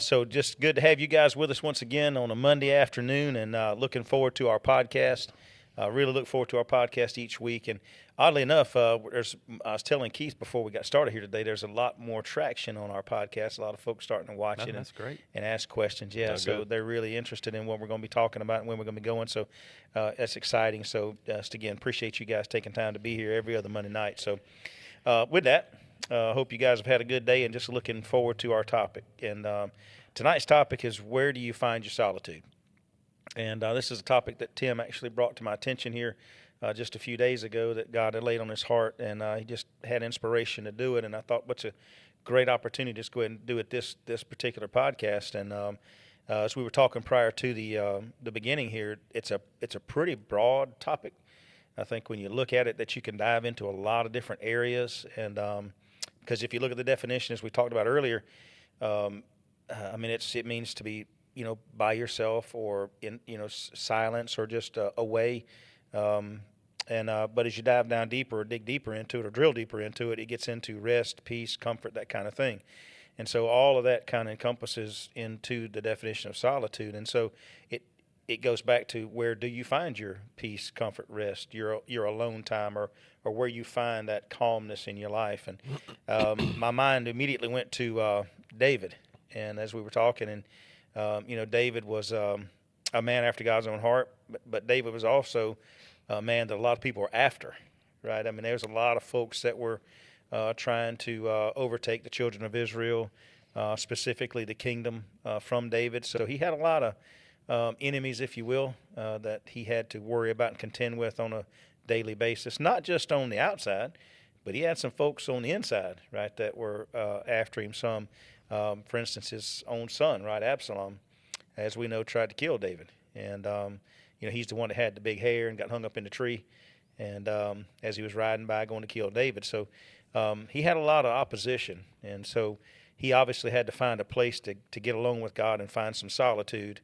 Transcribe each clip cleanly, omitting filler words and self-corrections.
So just good to have you guys with us once again on a Monday afternoon, and looking forward to our podcast. Really look forward to our podcast each week. And oddly enough, I was telling Keith before we got started here today, there's a lot more traction on our podcast. A lot of folks starting to watch it That's great. and ask questions. Yeah, so good. they're really interested in what we're going to be talking about and when we're going to be going. So that's exciting. So just again, appreciate you guys taking time to be here every other Monday night. So with that, hope you guys have had a good day and just looking forward to our topic. And tonight's topic is, where do you find your solitude? And this is a topic that Tim actually brought to my attention here just a few days ago, that God had laid on his heart, and he just had inspiration to do it. And I thought, what's a great opportunity to just go ahead and do it this particular podcast. And as we were talking prior to the beginning here, it's a pretty broad topic. I think when you look at it, that you can dive into a lot of different areas. And because if you look at the definition, as we talked about earlier, I mean, it means to be, by yourself, or in, silence, or just away. But as you dive down deeper, or dig deeper into it, or drill deeper into it, it gets into rest, peace, comfort, that kind of thing. And so all of that kind of encompasses into the definition of solitude. And so it goes back to, where do you find your peace, comfort, rest, your alone time, or where you find that calmness in your life. And my mind immediately went to David. And as we were talking, and David was a man after God's own heart, but David was also a man that a lot of people were after, right? I mean, there's a lot of folks that were trying to overtake the children of Israel, specifically the kingdom from David. So he had a lot of enemies, if you will, that he had to worry about and contend with on a daily basis, not just on the outside, but he had some folks on the inside, right, that were after him. Some, for instance, his own son, right, Absalom, as we know, tried to kill David. And, he's the one that had the big hair and got hung up in the tree, and as he was riding by going to kill David. So he had a lot of opposition, and so he obviously had to find a place to get alone with God and find some solitude.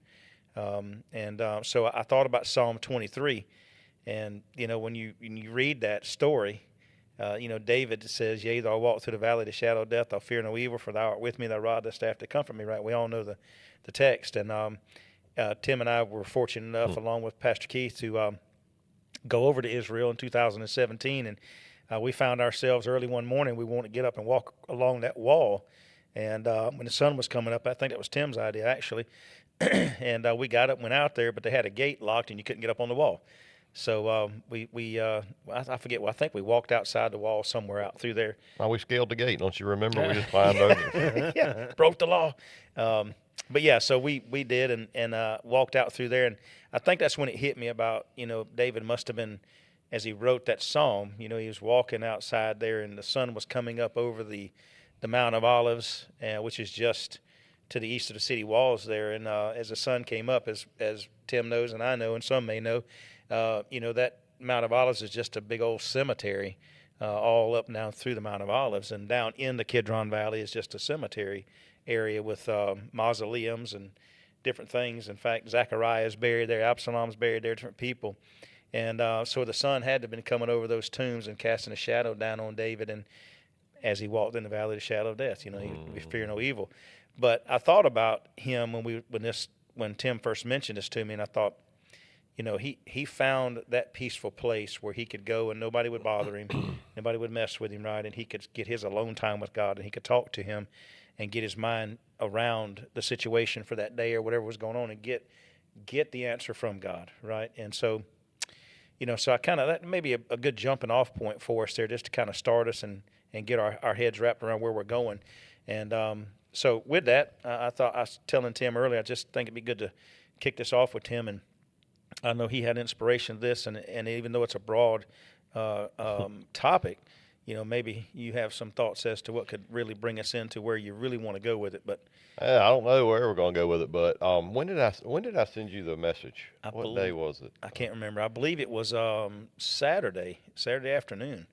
So I thought about Psalm 23, and when you read that story, David says, "Yea, though I walk through the valley of the shadow of death, I'll fear no evil, for thou art with me, thy rod, thy staff, to comfort me." Right? We all know the text, and Tim and I were fortunate enough, along with Pastor Keith, to go over to Israel in 2017, and we found ourselves early one morning. We wanted to get up and walk along that wall, and when the sun was coming up, I think that was Tim's idea actually. And we got up, went out there, but they had a gate locked, and you couldn't get up on the wall. So I forget. Well, I think we walked outside the wall somewhere out through there. Well, we scaled the gate. Don't you remember? We just climbed over. Yeah, broke the law. But yeah, so we did, and walked out through there, and I think that's when it hit me about, David must have been, as he wrote that psalm, he was walking outside there, and the sun was coming up over the Mount of Olives, which is just to the east of the city walls there. And as the sun came up, as Tim knows and I know, and some may know, that Mount of Olives is just a big old cemetery, all up and down through the Mount of Olives, and down in the Kidron Valley is just a cemetery area with mausoleums and different things. In fact, Zechariah is buried there, Absalom's buried there, different people. And so the sun had to have been coming over those tombs and casting a shadow down on David, and as he walked in the valley of the shadow of death, he fear no evil. But I thought about him when Tim first mentioned this to me, and I thought, he found that peaceful place where he could go and nobody would bother him, nobody would mess with him, right? And he could get his alone time with God, and he could talk to him and get his mind around the situation for that day or whatever was going on, and get the answer from God, right? And so, so I kind of, that may be a good jumping off point for us there, just to kind of start us and get our heads wrapped around where we're going. And so with that, I thought, I was telling Tim earlier, I just think it'd be good to kick this off with Tim. And I know he had inspiration of this, and even though it's a broad topic, maybe you have some thoughts as to what could really bring us into where you really want to go with it. But I don't know where we're going to go with it, but when did I send you the message? What day was it? I can't remember. I believe it was Saturday afternoon.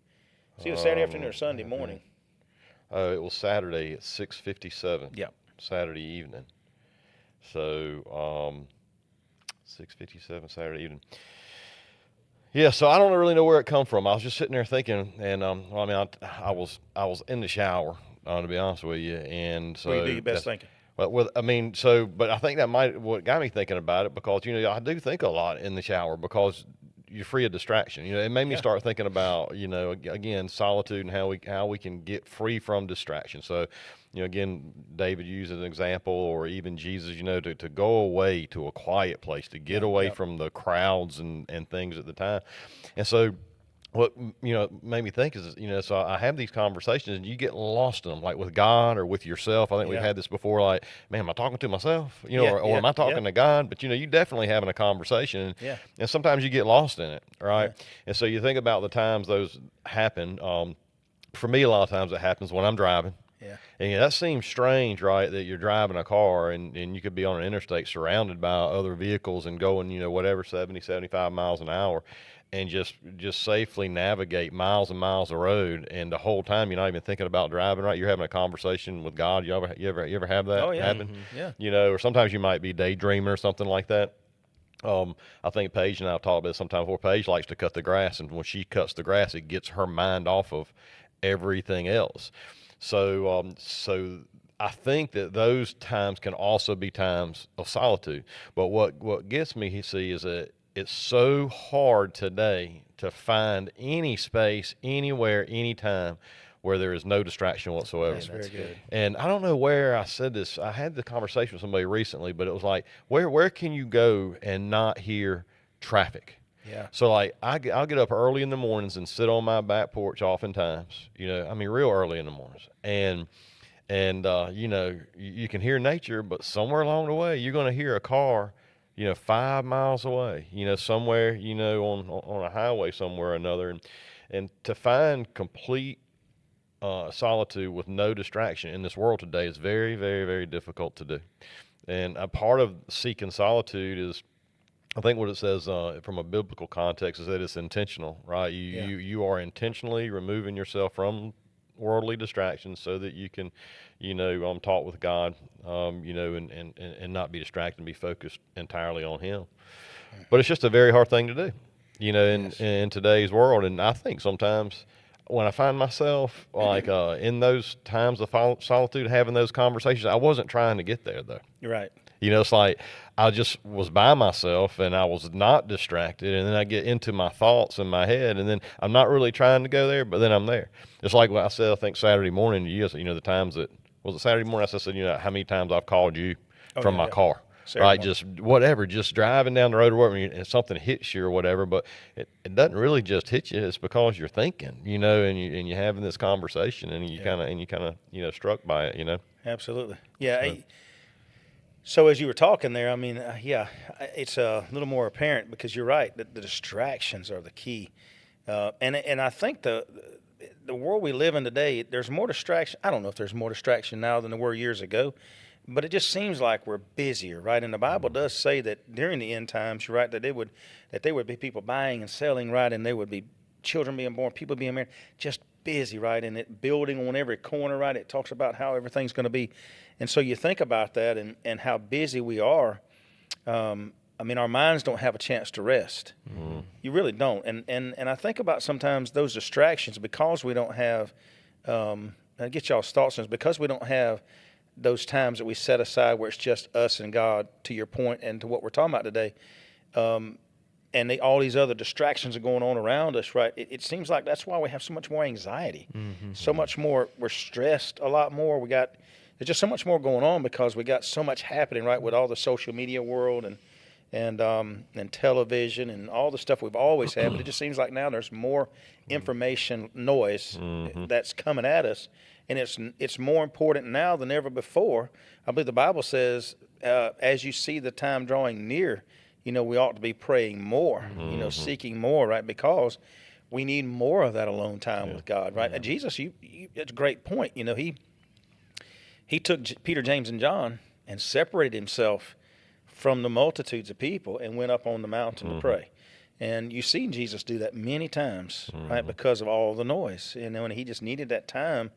See, it was Saturday afternoon or Sunday morning. It was Saturday at 6:57. Yeah. Saturday evening. So 6:57 Saturday evening. Yeah, so I don't really know where it come from. I was just sitting there thinking, and I was in the shower, to be honest with you, and so Well, you do your best thinking. Well, I mean, but I think what got me thinking about it, because, I do think a lot in the shower because you're free of distraction. It made me Yeah. start thinking about, again, solitude and how we can get free from distraction. So, again, David used an example, or even Jesus, to go away to a quiet place, to get Yeah. away Yeah. from the crowds and things at the time. And so, what made me think is, so I have these conversations and you get lost in them, like with God or with yourself. I think we've Yeah. had this before, like, man, am I talking to myself, Yeah. or Yeah. am I Yeah. talking to God? But you definitely having a conversation, Yeah. and sometimes you get lost in it, right? Yeah. And so you think about the times those happen. For me, a lot of times it happens when I'm driving. Yeah. And that seems strange, right? That you're driving a car and you could be on an interstate surrounded by other vehicles and going, whatever, 70, 75 miles an hour, and just safely navigate miles and miles of road. And the whole time you're not even thinking about driving, right? You're having a conversation with God. You ever have that Oh yeah. happen? Yeah. Or sometimes you might be daydreaming or something like that. I think Paige and I have talked about it sometimes before. Paige likes to cut the grass, and when she cuts the grass, it gets her mind off of everything else. So I think that those times can also be times of solitude. But what gets me, is that it's so hard today to find any space, anywhere, anytime, where there is no distraction whatsoever. That's very good. And I don't know where I said this. I had the conversation with somebody recently, but it was like, where can you go and not hear traffic? Yeah. So, like, I'll get up early in the mornings and sit on my back porch oftentimes, real early in the mornings. And you can hear nature, but somewhere along the way, you're going to hear a car, 5 miles away, somewhere, on a highway somewhere or another. And to find complete solitude with no distraction in this world today is very, very, very difficult to do. And a part of seeking solitude is, I think what it says from a biblical context is that it's intentional, right? You are intentionally removing yourself from worldly distractions so that you can, talk with God, and not be distracted and be focused entirely on Him. But it's just a very hard thing to do, in today's world. And I think sometimes when I find myself like in those times of solitude, having those conversations, I wasn't trying to get there though. You're right. It's like I just was by myself and I was not distracted. And then I get into my thoughts in my head, and then I'm not really trying to go there, but then I'm there. Just like what I said, I think Saturday morning, the times that, was it Saturday morning? I said, how many times I've called you from my car, Saturday right? morning. Just whatever, just driving down the road or whatever, and something hits you or whatever, but it doesn't really just hit you. It's because you're thinking, and you're having this conversation, and you kind of, struck by it, Absolutely. Yeah. So as you were talking there, it's a little more apparent, because you're right that the distractions are the key, and I think the world we live in today, there's more distraction. I don't know if there's more distraction now than there were years ago, but it just seems like we're busier, right? And the Bible does say that during the end times, you're right, that there would be people buying and selling, right, and there would be children being born, people being married, just busy, right, and it building on every corner, right? It talks about how everything's going to be. And so you think about that and how busy we are. Our minds don't have a chance to rest. Mm-hmm. You really don't. And I think about sometimes those distractions, because we don't have, I get y'all's thoughts on this, because we don't have those times that we set aside where it's just us and God, to your point and to what we're talking about today. And all these other distractions are going on around us, right? It seems like that's why we have so much more anxiety, so much more. We're stressed a lot more. There's just so much more going on because we got so much happening, right, with all the social media world and television and all the stuff we've always had. But it just seems like now there's more information noise that's coming at us, and it's more important now than ever before. I believe the Bible says, as you see the time drawing near, we ought to be praying more, seeking more, right? Because we need more of that alone time with God, right? And Jesus, it's a great point. He took Peter, James, and John and separated himself from the multitudes of people and went up on the mountain to pray. And you've seen Jesus do that many times, right? Because of all the noise, and he just needed that time,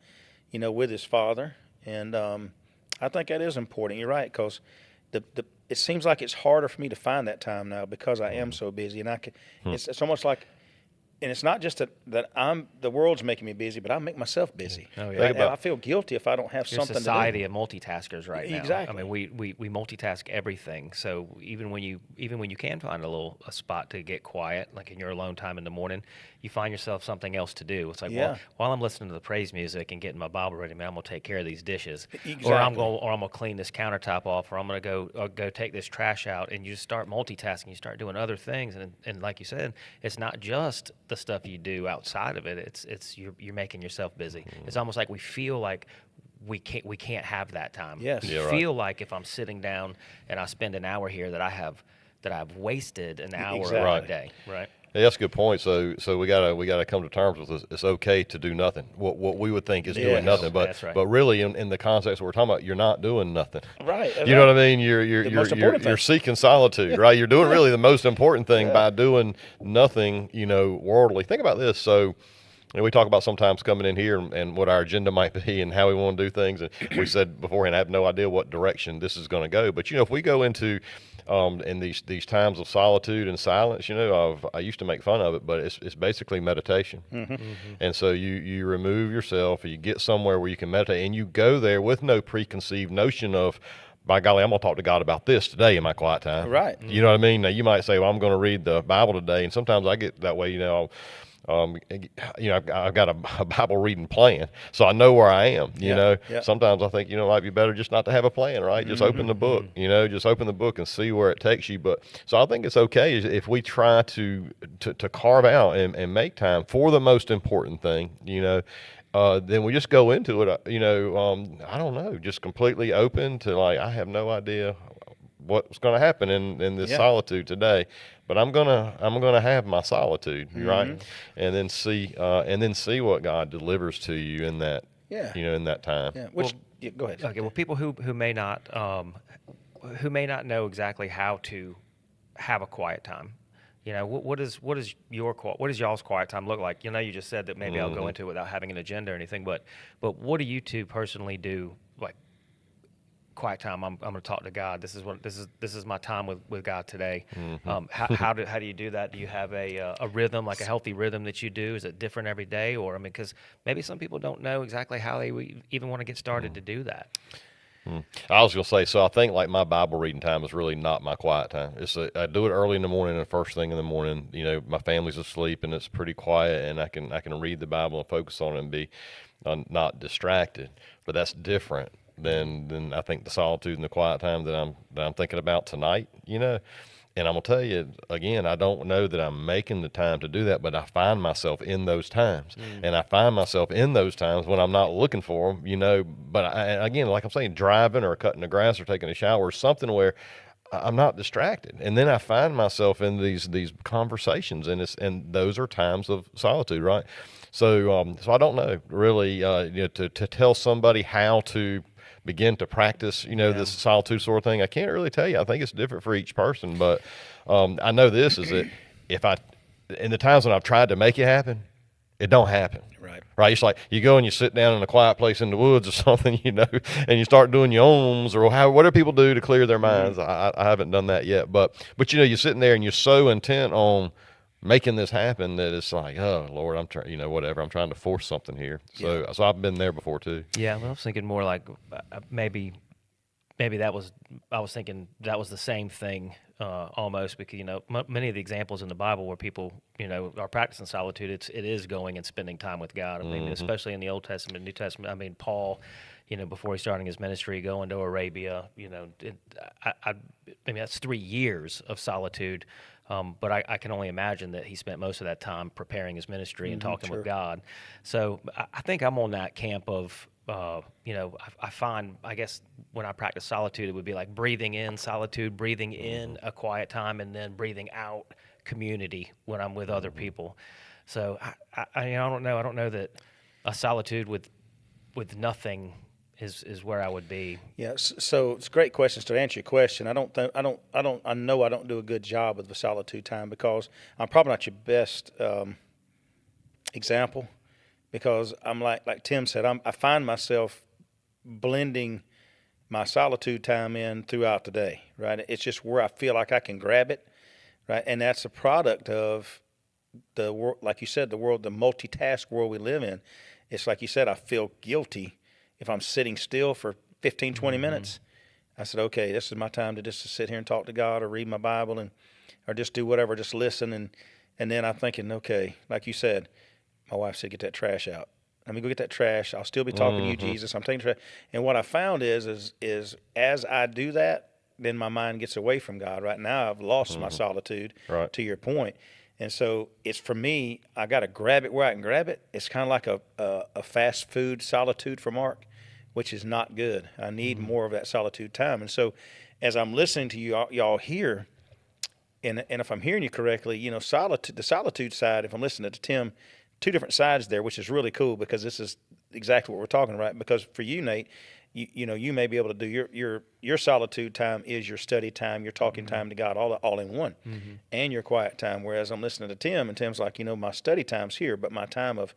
with his Father. And I think that is important. You're right, because it seems like it's harder for me to find that time now because I am so busy, and it's almost like and it's not just that the world's making me busy, but I make myself busy. Oh, yeah. Right? And I feel guilty if I don't have Your something society to of multitaskers right now. Exactly. I mean, we multitask everything. So even when you can find a spot to get quiet, like in your alone time in the morning, you find yourself something else to do. It's like, Yeah. well, while I'm listening to the praise music and getting my Bible ready, man, I'm gonna take care of these dishes, Exactly. or I'm gonna clean this countertop off, or I'm gonna go take this trash out, and you just start multitasking. You start doing other things, and like you said, it's not just the stuff you do outside of it. It's you're making yourself busy. It's almost like we feel like we can't have that time. Yes. We Yeah, right. feel like if I'm sitting down and I spend an hour here that I've wasted an hour Exactly. of my Right. day. Right. Yeah, that's a good point. So we gotta come to terms with this. It's okay to do nothing. What we would think is Yes. doing nothing, but That's right. but really in the context we're talking about, you're not doing nothing. Right. You know what I mean? You're most important you're thing. seeking solitude, right? You're doing really the most important thing Yeah. by doing nothing, worldly. Think about this. So, we talk about sometimes coming in here and what our agenda might be and how we want to do things. And we said beforehand, I have no idea what direction this is going to go. But if we go into in these times of solitude and silence, I used to make fun of it, but it's basically meditation. And so you remove yourself, you get somewhere where you can meditate, and you go there with no preconceived notion of, by golly, I'm going to talk to God about this today in my quiet time. Right. You know what I mean? Now, you might say, well, I'm going to read the Bible today. And sometimes I get that way, I've got a Bible reading plan, so I know where I am. Yeah. Sometimes I think, it might be better just not to have a plan, right? Just open the book, just open the book and see where it takes you. But so I think it's okay if we try to carve out and make time for the most important thing, then we just go into it, I don't know, just completely open to, like, I have no idea what's going to happen in this Yeah. solitude today, but I'm gonna have my solitude, right? And then see what God delivers to you in that, Yeah. in that time. Yeah. Which go ahead. Okay. Well, people who may not know exactly how to have a quiet time. What does y'all's quiet time look like? You just said that maybe I'll go into it without having an agenda or anything, but what do you two personally do? Like, quiet time, I'm going to talk to God. This is my time with God today. How do you do that? Do you have a rhythm, like a healthy rhythm that you do? Is it different every day, or because maybe some people don't know exactly how they even want to get started to do that. I was going to say, so I think like my Bible reading time is really not my quiet time. I do it early in the morning and first thing in the morning. My family's asleep and it's pretty quiet, and I can read the Bible and focus on it and be not distracted. But that's different than I think the solitude and the quiet time that I'm thinking about tonight. And I'm gonna tell you again, I don't know that I'm making the time to do that, but I find myself in those times, and I find myself in those times when I'm not looking for them. But again, like I'm saying, driving or cutting the grass or taking a shower or something where I'm not distracted, and then I find myself in these conversations, and those are times of solitude, right? So I don't know really, to tell somebody how to begin to practice, this solitude sort of thing. I can't really tell you. I think it's different for each person, but I know this is that in the times when I've tried to make it happen, it don't happen. Right. It's like you go and you sit down in a quiet place in the woods or something, and you start doing your ohms or whatever people do to clear their minds. I haven't done that yet, but you're sitting there and you're so intent on making this happen that it's like, oh Lord, I'm trying, whatever. I'm trying to force something here. So I've been there before too. Yeah, well, I was thinking more like maybe I was thinking that was the same thing almost, because many of the examples in the Bible where people are practicing solitude, it is going and spending time with God. I mean, especially in the Old Testament, New Testament. I mean, Paul, before he starting his ministry, going to Arabia, I mean that's 3 years of solitude. But I can only imagine that he spent most of that time preparing his ministry and talking with God. So I think I'm on that camp of, I find, I guess, when I practice solitude, it would be like breathing in solitude, breathing in a quiet time, and then breathing out community when I'm with other people. So I don't know. I don't know that a solitude with nothing is where I would be. Yeah, so it's great questions. To answer your question, I know I don't do a good job with the solitude time because I'm probably not your best example, because I'm like Tim said, I find myself blending my solitude time in throughout the day, right? It's just where I feel like I can grab it, right? And that's a product of like you said, the world, the multitask world we live in, it's like you said, I feel guilty if I'm sitting still for 15, 20 minutes. I said, okay, this is my time to just sit here and talk to God or read my Bible or just do whatever, just listen. And then I'm thinking, okay, like you said, my wife said, get that trash out. Let me go get that trash. I'll still be talking to you, Jesus. I'm taking trash. And what I found is as I do that, then my mind gets away from God. Right now, I've lost my solitude, Right. to your point. And so it's, for me, I got to grab it where I can grab it. It's kind of like a fast food solitude for Mark, which is not good. I need more of that solitude time. And so as I'm listening to you y'all here, and if I'm hearing you correctly, you know, the solitude side, if I'm listening to Tim, two different sides there, which is really cool, because this is exactly what we're talking about. Because for you, Nate, you know, you may be able to do your solitude time is your study time, your talking time to God, all in one, and your quiet time. Whereas I'm listening to Tim, and Tim's like, you know, my study time's here, but my time of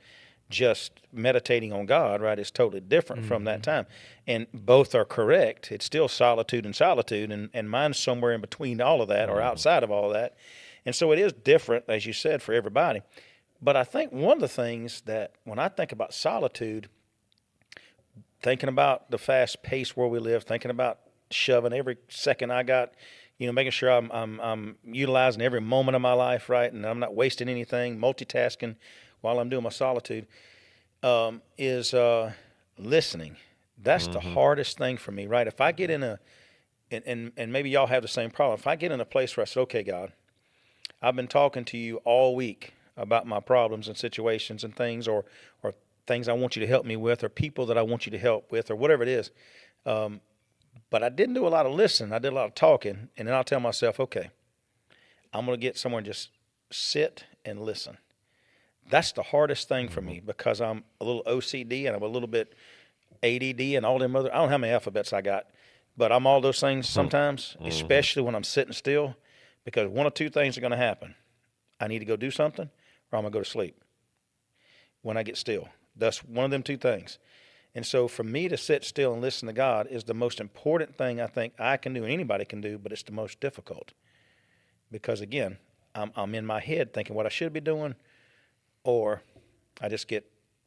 just meditating on God, right, is totally different from that time. And both are correct. It's still solitude, and mine's somewhere in between all of that or outside of all of that. And so it is different, as you said, for everybody. But I think one of the things that when I think about solitude, thinking about the fast pace where we live, thinking about shoving every second I got, you know, making sure I'm utilizing every moment of my life, right, and I'm not wasting anything, multitasking while I'm doing my solitude, is listening. That's the hardest thing for me, right? If I get in and maybe y'all have the same problem. If I get in a place where I said, okay, God, I've been talking to you all week about my problems and situations and things, or things I want you to help me with, or people that I want you to help with, or whatever it is. But I didn't do a lot of listening. I did a lot of talking, and then I'll tell myself, okay, I'm going to get somewhere and just sit and listen. That's the hardest thing for me, because I'm a little OCD and I'm a little bit ADD and all them other, I don't know how many alphabets I got, but I'm all those things sometimes, especially when I'm sitting still, because one of two things are going to happen. I need to go do something, or I'm going to go to sleep when I get still. That's one of them two things. And so for me to sit still and listen to God is the most important thing I think I can do and anybody can do, but it's the most difficult. Because again, I'm in my head thinking what I should be doing, or I just get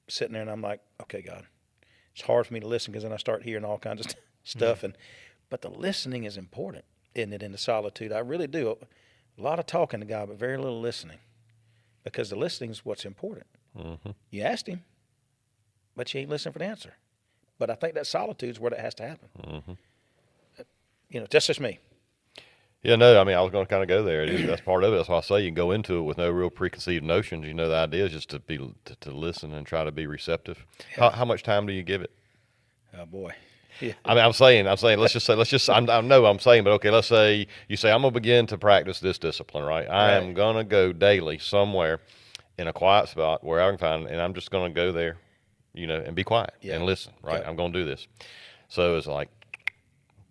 sitting there and I'm like, okay, God, it's hard for me to listen, because then I start hearing all kinds of stuff. But the listening is important, isn't it, in the solitude? I really do. A lot of talking to God, but very little listening, because the listening is what's important. You asked him, but you ain't listening for the answer. But I think that solitude is where that has to happen. You know, that's just me. Yeah, no, I mean, I was going to kind of go there. That's part of it. That's why I say you can go into it with no real preconceived notions. You know, the idea is just to listen and try to be receptive. Yeah. How much time do you give it? Oh boy. Yeah. I mean, I'm saying, I'm saying, but okay, let's say you say, I'm going to begin to practice this discipline, right? I am going to go daily somewhere in a quiet spot where I can find, and I'm just going to go there, you know, and be quiet and listen, right? Yeah. I'm going to do this. So it's like,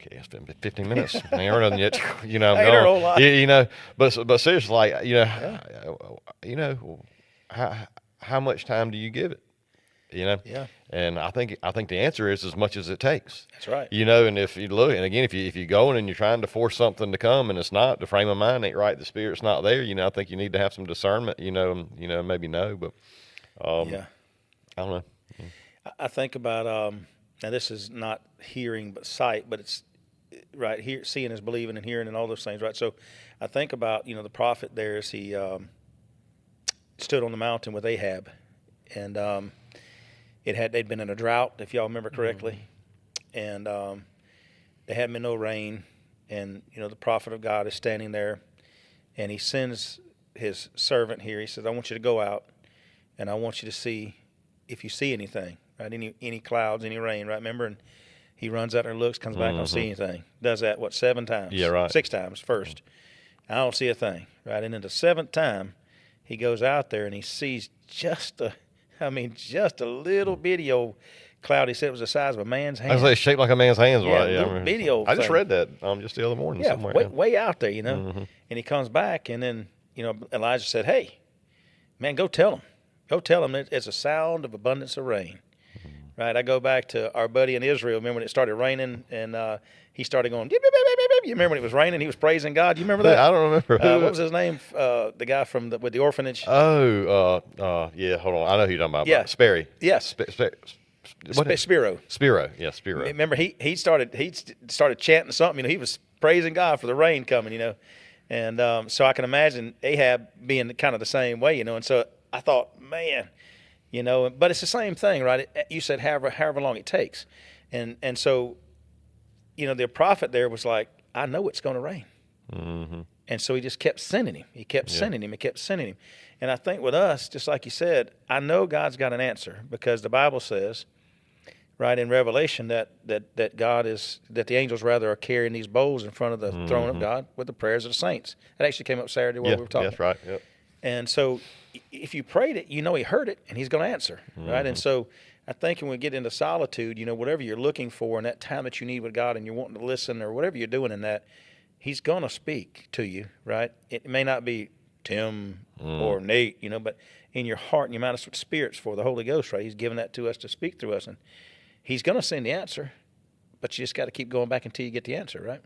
okay, it's been 15 minutes. I ain't heard nothing yet. You know, I'm I ain't heard a going, whole lot. you know, but seriously, like, you know, how much time do you give it? You know? Yeah. And I think the answer is as much as it takes. That's right. You know, and if you look, and again, if you go in and you're trying to force something to come and it's not, the frame of mind ain't right, the spirit's not there, you know, I think you need to have some discernment, you know, maybe no, but Yeah. I don't know. I think about, now this is not hearing but sight, but it's right here. Seeing is believing, and hearing and all those things, right? So I think about, you know, the prophet there as he stood on the mountain with Ahab, and they'd been in a drought, if y'all remember correctly, and there hadn't been no rain, and you know the prophet of God is standing there, and he sends his servant here. He says, I want you to go out, and I want you to see if you see anything, right? Any clouds, any rain, right? Remember, and he runs out there, looks, comes back, don't see anything. Does that, 7 times? Yeah, right. 6 times first. I don't see a thing, right? And then the 7th time, he goes out there and he sees just a little bitty old cloud. He said it was the size of a man's hand. I was like, shaped like a man's hands. Yeah, Right? little bitty old I just thing. read that just the other morning Yeah, somewhere. way out there, you know. And he comes back, and then, you know, Elijah said, hey, man, go tell him. Go tell him it's a sound of abundance of rain. right? I go back to our buddy in Israel. Remember when it started raining and he started going, "Beep, beep, beep, beep, beep." You remember when it was raining? He was praising God. You remember that? I don't remember. What was his name? The guy from with the orphanage. Yeah, hold on. I know who you're talking about. Yeah. Sperry. Yes. Spiro. Spiro. Yeah, Spiro. Remember he started chanting something. He was praising God for the rain coming. And so I can imagine Ahab being kind of the same way. And so I thought, man, but it's the same thing, right? You said however long it takes, and so, the prophet there was like, I know it's going to rain, and so he just kept sending him. He kept sending him. He kept sending him, and I think with us, just like you said, I know God's got an answer because the Bible says, right in Revelation that the angels rather are carrying these bowls in front of the throne of God with the prayers of the saints. That actually came up Saturday while we were talking. That's right. Yep. And so if you prayed it, He heard it and He's going to answer, right? And so I think when we get into solitude, whatever you're looking for in that time that you need with God and you're wanting to listen or whatever you're doing in that, He's going to speak to you, right? It may not be Tim or Nate, but in your heart and your mind, that's what Spirit's for, the Holy Ghost, right? He's given that to us to speak through us. And He's going to send the answer, but you just got to keep going back until you get the answer, right?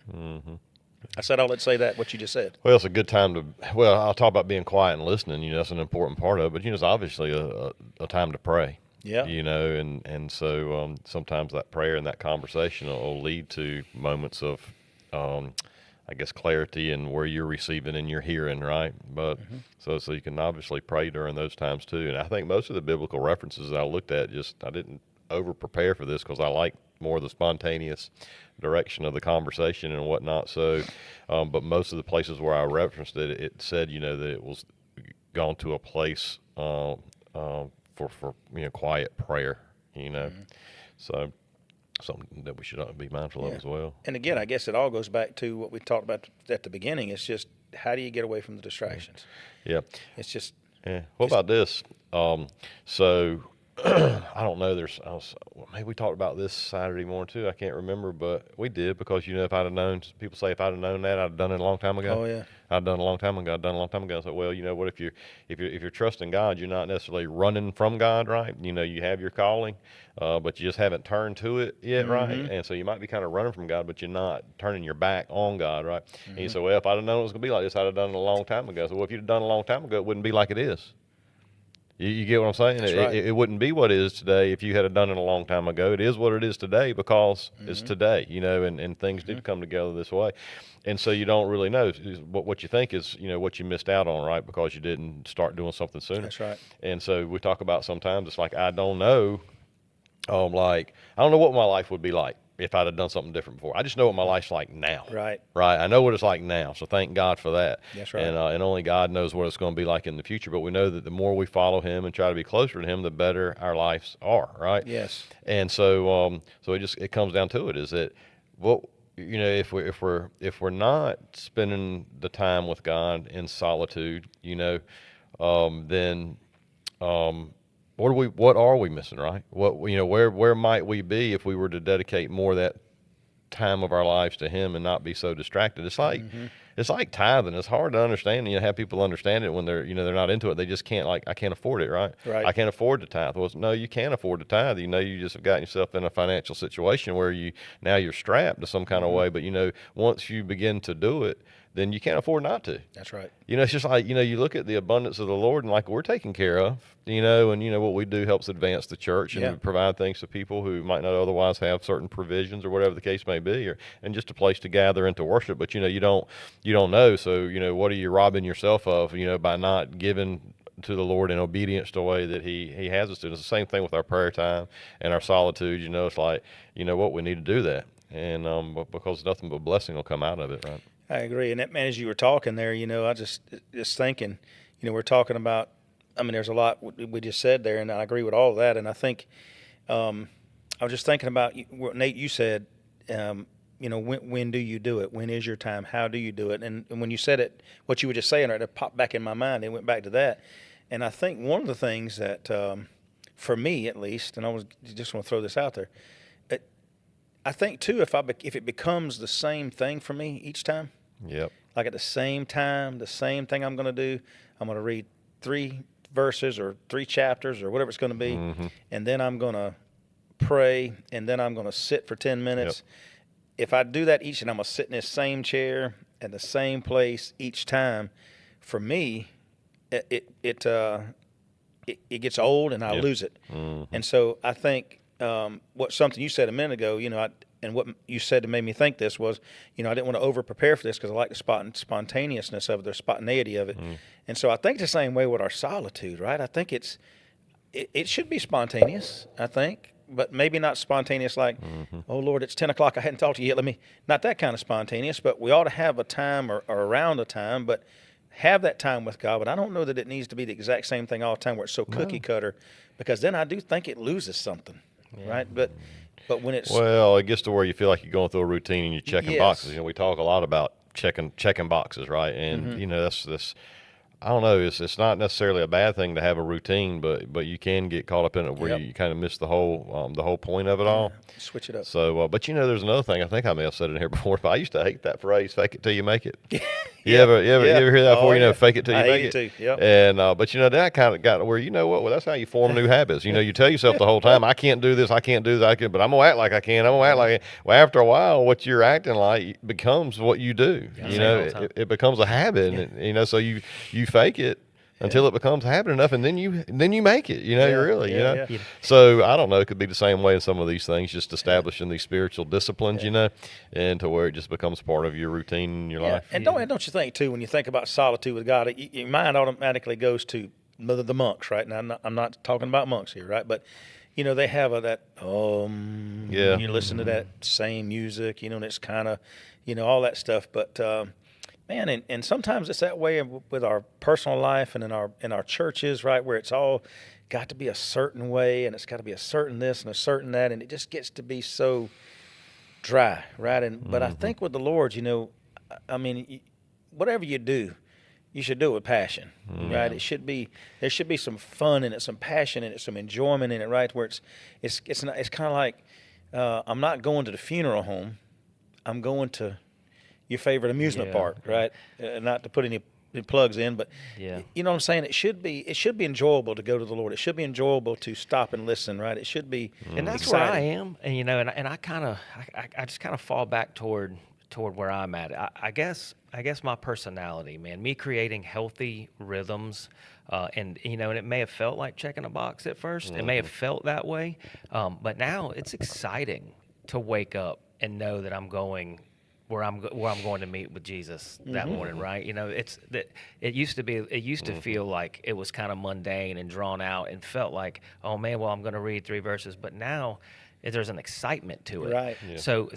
I said all that to say that, what you just said. Well, it's a good time I'll talk about being quiet and listening. That's an important part of it. But, it's obviously a time to pray. Yeah. And so sometimes that prayer and that conversation will lead to moments of, I guess, clarity and where you're receiving and you're hearing, right? But so you can obviously pray during those times too. And I think most of the biblical references I looked at, I didn't over prepare for this because I like more of the spontaneous direction of the conversation and whatnot. So, but most of the places where I referenced it, it said, that it was gone to a place for quiet prayer, So something that we should be mindful of as well. And again, I guess it all goes back to what we talked about at the beginning. It's just, how do you get away from the distractions? Yeah. It's just. Yeah. What about this? So I don't know. Maybe we talked about this Saturday morning too. I can't remember, but we did because if I'd have known, people say if I'd have known that, I'd have done it a long time ago. Oh yeah, I'd done it a long time ago. So well, what if you're trusting God, you're not necessarily running from God, right? You have your calling, but you just haven't turned to it yet, right? And so you might be kind of running from God, but you're not turning your back on God, right? And you say, well, if I'd have known it was going to be like this, I'd have done it a long time ago. So well, if you'd have done it a long time ago, it wouldn't be like it is. You get what I'm saying? That's right. It wouldn't be what it is today if you had done it a long time ago. It is what it is today because it's today, and things did come together this way. And so you don't really know. What you think is, what you missed out on, right, because you didn't start doing something sooner. That's right. And so we talk about sometimes it's like, I don't know, I don't know what my life would be like if I'd have done something different before. I just know what my life's like now. Right. Right. I know what it's like now. So thank God for that. That's right. And only God knows what it's going to be like in the future. But we know that the more we follow Him and try to be closer to Him, the better our lives are. Right. Yes. And so, it comes down to it is that, if we're not spending the time with God in solitude, then, what are we missing, right? Where might we be if we were to dedicate more of that time of our lives to Him and not be so distracted? It's like it's like tithing. It's hard to understand. Have people understand it when they're not into it. They just can't, I can't afford it, right? Right. I can't afford to tithe. Well, no, you can't afford to tithe. You just have gotten yourself in a financial situation where you're strapped to some kind of way. But once you begin to do it, then you can't afford not to. That's right. It's just like, you look at the abundance of the Lord and we're taken care of, and what we do helps advance the church and provide things to people who might not otherwise have certain provisions or whatever the case may be, and just a place to gather and to worship. But, you don't know. So, what are you robbing yourself of, by not giving to the Lord in obedience to the way that He has us to? It's the same thing with our prayer time and our solitude. It's like, what we need to do that. And because nothing but blessing will come out of it, right? I agree. And that, man, as you were talking there, I just thinking, we're talking about, there's a lot we just said there, and I agree with all of that. And I think, I was just thinking about what Nate, you said, when do you do it? When is your time? How do you do it? And when you said it, what you were just saying, right, it popped back in my mind and went back to that. And I think one of the things that, for me at least, and I just want to throw this out there, I think too, if it becomes the same thing for me each time, yep, like at the same time, the same thing I'm going to do, I'm going to read 3 verses or 3 chapters or whatever it's going to be, and then I'm going to pray, and then I'm going to sit for 10 minutes. If I do that and I'm going to sit in this same chair at the same place each time, for me, it gets old and I lose it. And so I think something you said a minute ago, and what you said that made me think this was, I didn't want to over prepare for this because I like the spontaneousness of it, the spontaneity of it. And so I think the same way with our solitude, right? I think it should be spontaneous, I think, but maybe not spontaneous like, oh Lord, it's 10 o'clock, I hadn't talked to you yet. Not that kind of spontaneous, but we ought to have a time or around a time, but have that time with God. But I don't know that it needs to be the exact same thing all the time where it's so cookie cutter, because then I do think it loses something, right? But when it's it gets to where you feel like you're going through a routine and you're checking boxes. We talk a lot about checking boxes, right? And that's I don't know. It's not necessarily a bad thing to have a routine, but you can get caught up in it where you kind of miss the whole point of it all. Switch it up. So, but there's another thing. I think I may have said it here before, but I used to hate that phrase, "Fake it till you make it." You ever hear that before? Fake it till you make it. Too. Yep. And but that kind of got where well, that's how you form new habits. You tell yourself the whole time, "I can't do this, I can't do that, but I'm gonna act like I can. I'm gonna act like." Well, after a while, what you're acting like becomes what you do. It becomes a habit, and so you fake it until it becomes a habit enough, and then you make it. So I don't know. It could be the same way in some of these things, just establishing these spiritual disciplines, and to where it just becomes part of your routine in your life. And don't you think too, when you think about solitude with God, your mind automatically goes to the monks, right? Now I'm not talking about monks here, right? But they have you listen to that same music, and it's kind of all that stuff, but. Man, and sometimes it's that way with our personal life and in our churches, right, where it's all got to be a certain way, and it's got to be a certain this and a certain that, and it just gets to be so dry, right? But I think with the Lord, whatever you do, you should do it with passion, right? There should be some fun in it, some passion in it, some enjoyment in it, right? Where it's kind of like I'm not going to the funeral home, I'm going to your favorite amusement park, right? Not to put any plugs in, but you know what I'm saying? It should be enjoyable to go to the Lord. It should be enjoyable to stop and listen, right? It should be and that's exciting. where I am, and and I just kind of fall back toward where I'm at. I guess my personality, man, me creating healthy rhythms, and it may have felt like checking a box at first. It may have felt that way, but now it's exciting to wake up and know that I'm going where I'm going to meet with Jesus that morning, right? It used to feel like it was kind of mundane and drawn out and felt like, oh man, well I'm going to read 3 verses, but now there's an excitement to it, right? Yeah. So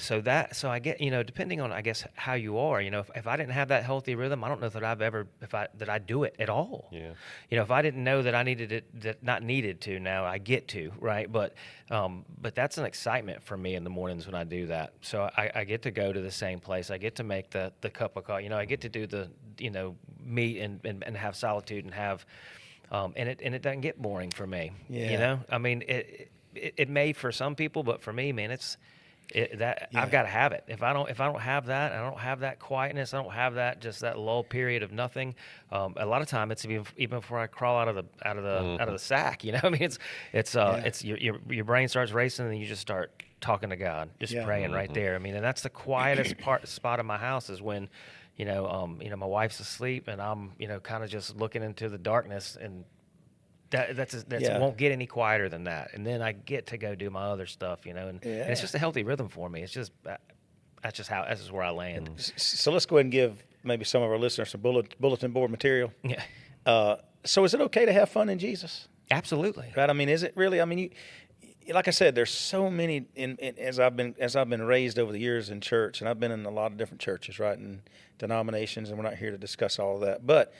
I get, depending on I guess how you are, if I didn't have that healthy rhythm, I don't know that I'd do it at all. Yeah. If I didn't know that I needed it, not needed to, now I get to, right? But that's an excitement for me in the mornings when I do that. So I get to go to the same place. I get to make the cup of coffee. I get to do the meet and have solitude and have, and it doesn't get boring for me. Yeah. I mean it may for some people, but for me, man, I've got to have it. If I don't have that, I don't have that quietness. I don't have that lull period of nothing. A lot of time it's even before I crawl out of the sack. I mean, it's your brain starts racing and you just start talking to God, just praying right there. I mean, and that's the quietest spot of my house is when, my wife's asleep and I'm, kind of just looking into the darkness and. It won't get any quieter than that, and then I get to go do my other stuff, and it's just a healthy rhythm for me. It's just that's just where I land. So let's go ahead and give maybe some of our listeners some bulletin board material. Yeah. So is it okay to have fun in Jesus? Absolutely. Right. I mean, is it really? I mean, like I said, there's so many. As I've been raised over the years in church, and I've been in a lot of different churches, right, and denominations, and we're not here to discuss all of that, but.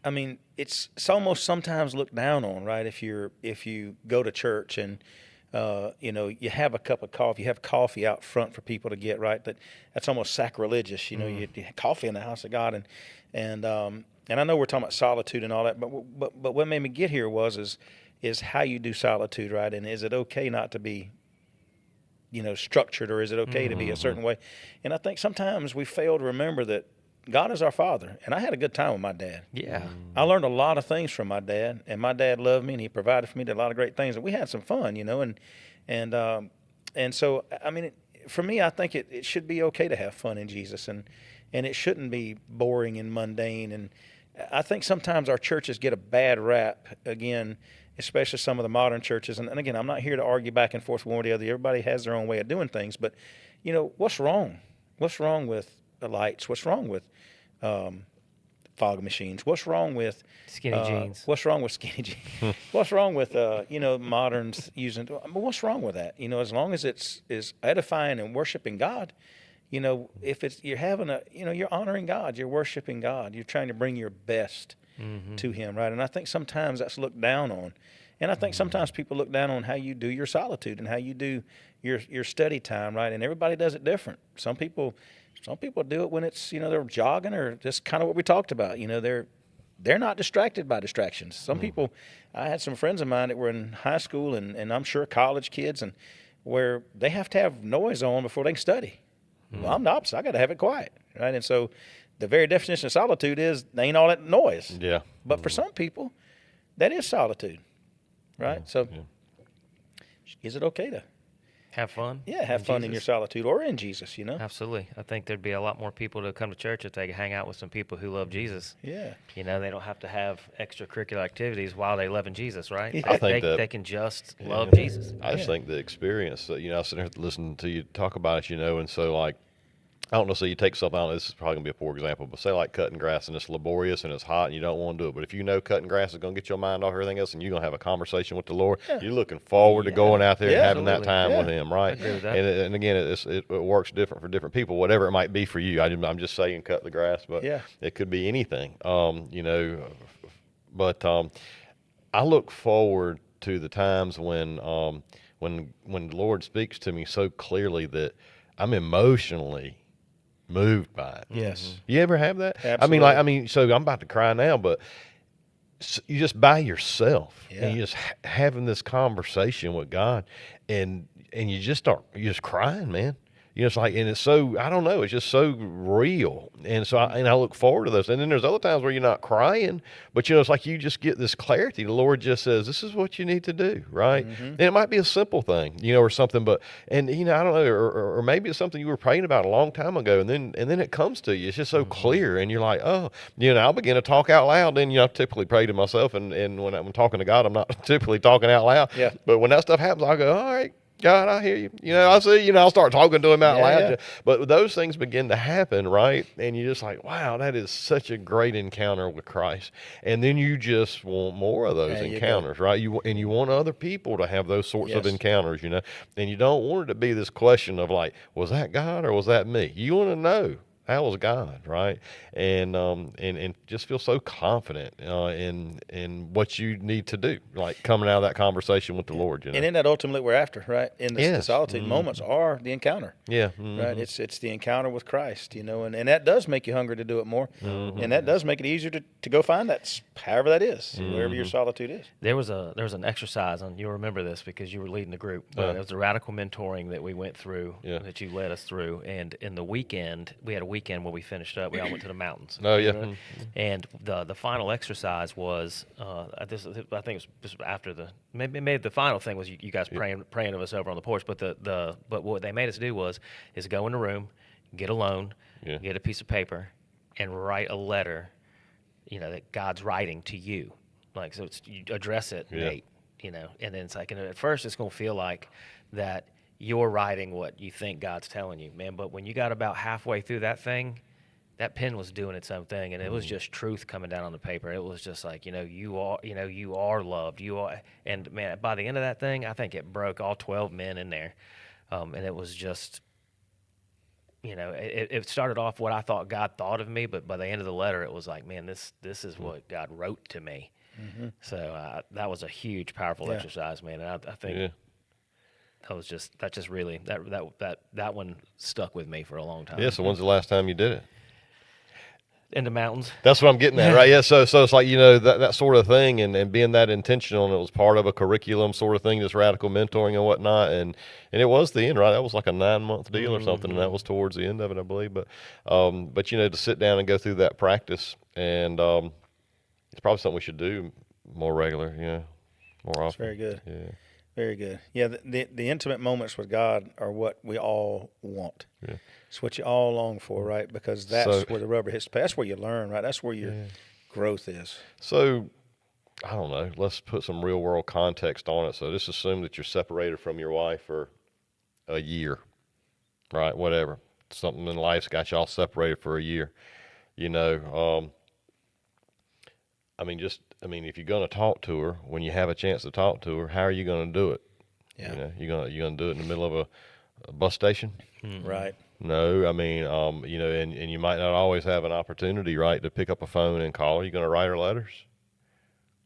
I mean, it's almost sometimes looked down on, right? If you go to church and you have a cup of coffee, you have coffee out front for people to get, right? That's almost sacrilegious, you have coffee in the house of God, and I know we're talking about solitude and all that, but what made me get here is how you do solitude, right? And is it okay not to be structured, or is it okay to be a certain way? And I think sometimes we fail to remember that God is our Father, and I had a good time with my dad. Yeah. I learned a lot of things from my dad, and my dad loved me, and he provided for me, did a lot of great things, and we had some fun, and so I mean, for me, I think it should be okay to have fun in Jesus, and it shouldn't be boring and mundane. And I think sometimes our churches get a bad rap, again, especially some of the modern churches. And again, I'm not here to argue back and forth one or the other. Everybody has their own way of doing things, but what's wrong? What's wrong with the lights? What's wrong with fog machines? What's wrong with Skinny jeans? What's wrong with skinny jeans? What's wrong with moderns using? I mean, what's wrong with that? As long as it's is edifying and worshiping God, if it's you're having you're honoring God, you're worshiping God, you're trying to bring your best to Him, right? And I think sometimes that's looked down on, and I think sometimes people look down on how you do your solitude and how you do your study time, right? And everybody does it different. Some people do it when it's they're jogging or just kind of what we talked about. They're not distracted by distractions. Some people, I had some friends of mine that were in high school and I'm sure college kids, and where they have to have noise on before they can study. Well, I'm the opposite. I got to have it quiet, right? And so the very definition of solitude is they ain't all that noise. Yeah. But for some people, that is solitude, right? So is it okay to Have fun? have fun in your solitude or in Jesus, Absolutely. I think there'd be a lot more people to come to church if they could hang out with some people who love Jesus. Yeah. They don't have to have extracurricular activities while they loving Jesus, right? Yeah. I think they can just Yeah. love Jesus. I just think the experience, I was sitting here listening to you talk about it, and so like, I don't know, so you take something out, this is probably going to be a poor example, but say like cutting grass and it's laborious and it's hot and you don't want to do it. But if cutting grass is going to get your mind off everything else and you're going to have a conversation with the Lord, you're looking forward to going out there and having that time with Him, right? I agree with that. And again, it works different for different people, whatever it might be for you. I'm just saying cut the grass, but it could be anything, But I look forward to the times when the Lord speaks to me so clearly that I'm emotionally moved by it. Yes. You ever have that? Absolutely. So I'm about to cry now, but you just by yourself and you just having this conversation with God, and you just crying, man. It's like, and it's so, I don't know, it's just so real. And so I look forward to those. And then there's other times where you're not crying, but it's like you just get this clarity. The Lord just says, this is what you need to do, right? And it might be a simple thing, or something, but, and, I don't know, or maybe it's something you were praying about a long time ago, and then it comes to you. It's just so clear, and you're like, oh, I'll begin to talk out loud. Then, I typically pray to myself, and when I'm talking to God, I'm not typically talking out loud. Yeah. But when that stuff happens, I go, all right, God, I hear you. I see, I'll start talking to Him out loud. Yeah. But those things begin to happen, right? And you're just like, wow, that is such a great encounter with Christ. And then you just want more of those encounters, right? You want other people to have those sorts of encounters, And you don't want it to be this question of like, was that God or was that me? You want to know. That was God, right? And just feel so confident in what you need to do, like coming out of that conversation with the Lord. And in that ultimately we're after, right? In the solitude moments are the encounter. Yeah. Right? It's the encounter with Christ, and that does make you hungry to do it more. And that does make it easier to go find that, however that is, wherever your solitude is. There was an exercise, and you'll remember this because you were leading the group. But it was a radical mentoring that we went through, that you led us through. And in the weekend, we had a weekend where we finished up. We all went to the mountains. Oh, yeah. And the final exercise was, I think it was just after maybe the final thing was you guys praying of us over on the porch. But what they made us do is go in the room, get alone, get a piece of paper, and write a letter, that God's writing to you. Like, so you address it, Nate, and then it's like, and at first it's going to feel like that you're writing what you think God's telling you, man. But when you got about halfway through that thing, that pen was doing its own thing, and it was just truth coming down on the paper. It was just like, you are loved. You are, and man, by the end of that thing, I think it broke all 12 men in there, and it was just, it started off what I thought God thought of me, but by the end of the letter, it was like, man, this is what God wrote to me. So that was a huge, powerful exercise, man. And I think. That just really that one stuck with me for a long time. Yeah. So when's the last time you did it? in the mountains. That's what I'm getting at, right? Yeah. So it's like, you know, that sort of thing, and being that intentional, and it was part of a curriculum sort of thing, this radical mentoring and whatnot, and it was the end, right? That was like a 9-month deal or something, and that was towards the end of it, I believe. But you know, to sit down and go through that practice, and it's probably something we should do more regular, more often. It's very good. Yeah. Very good. Yeah, the intimate moments with God are what we all want. Yeah. It's what you all long for, right? Because that's where the rubber hits the pad. That's where you learn, right? That's where your growth is. So, I don't know. Let's put some real world context on it. So, just assume that you're separated from your wife for a year, right? Whatever. Something in life's got you all separated for a year. You know, if you're going to talk to her, when you have a chance to talk to her, how are you going to do it? Yeah. You know, you're going to do it in the middle of a bus station? Right. No, you know, and you might not always have an opportunity, right, to pick up a phone and call her. You're going to write her letters.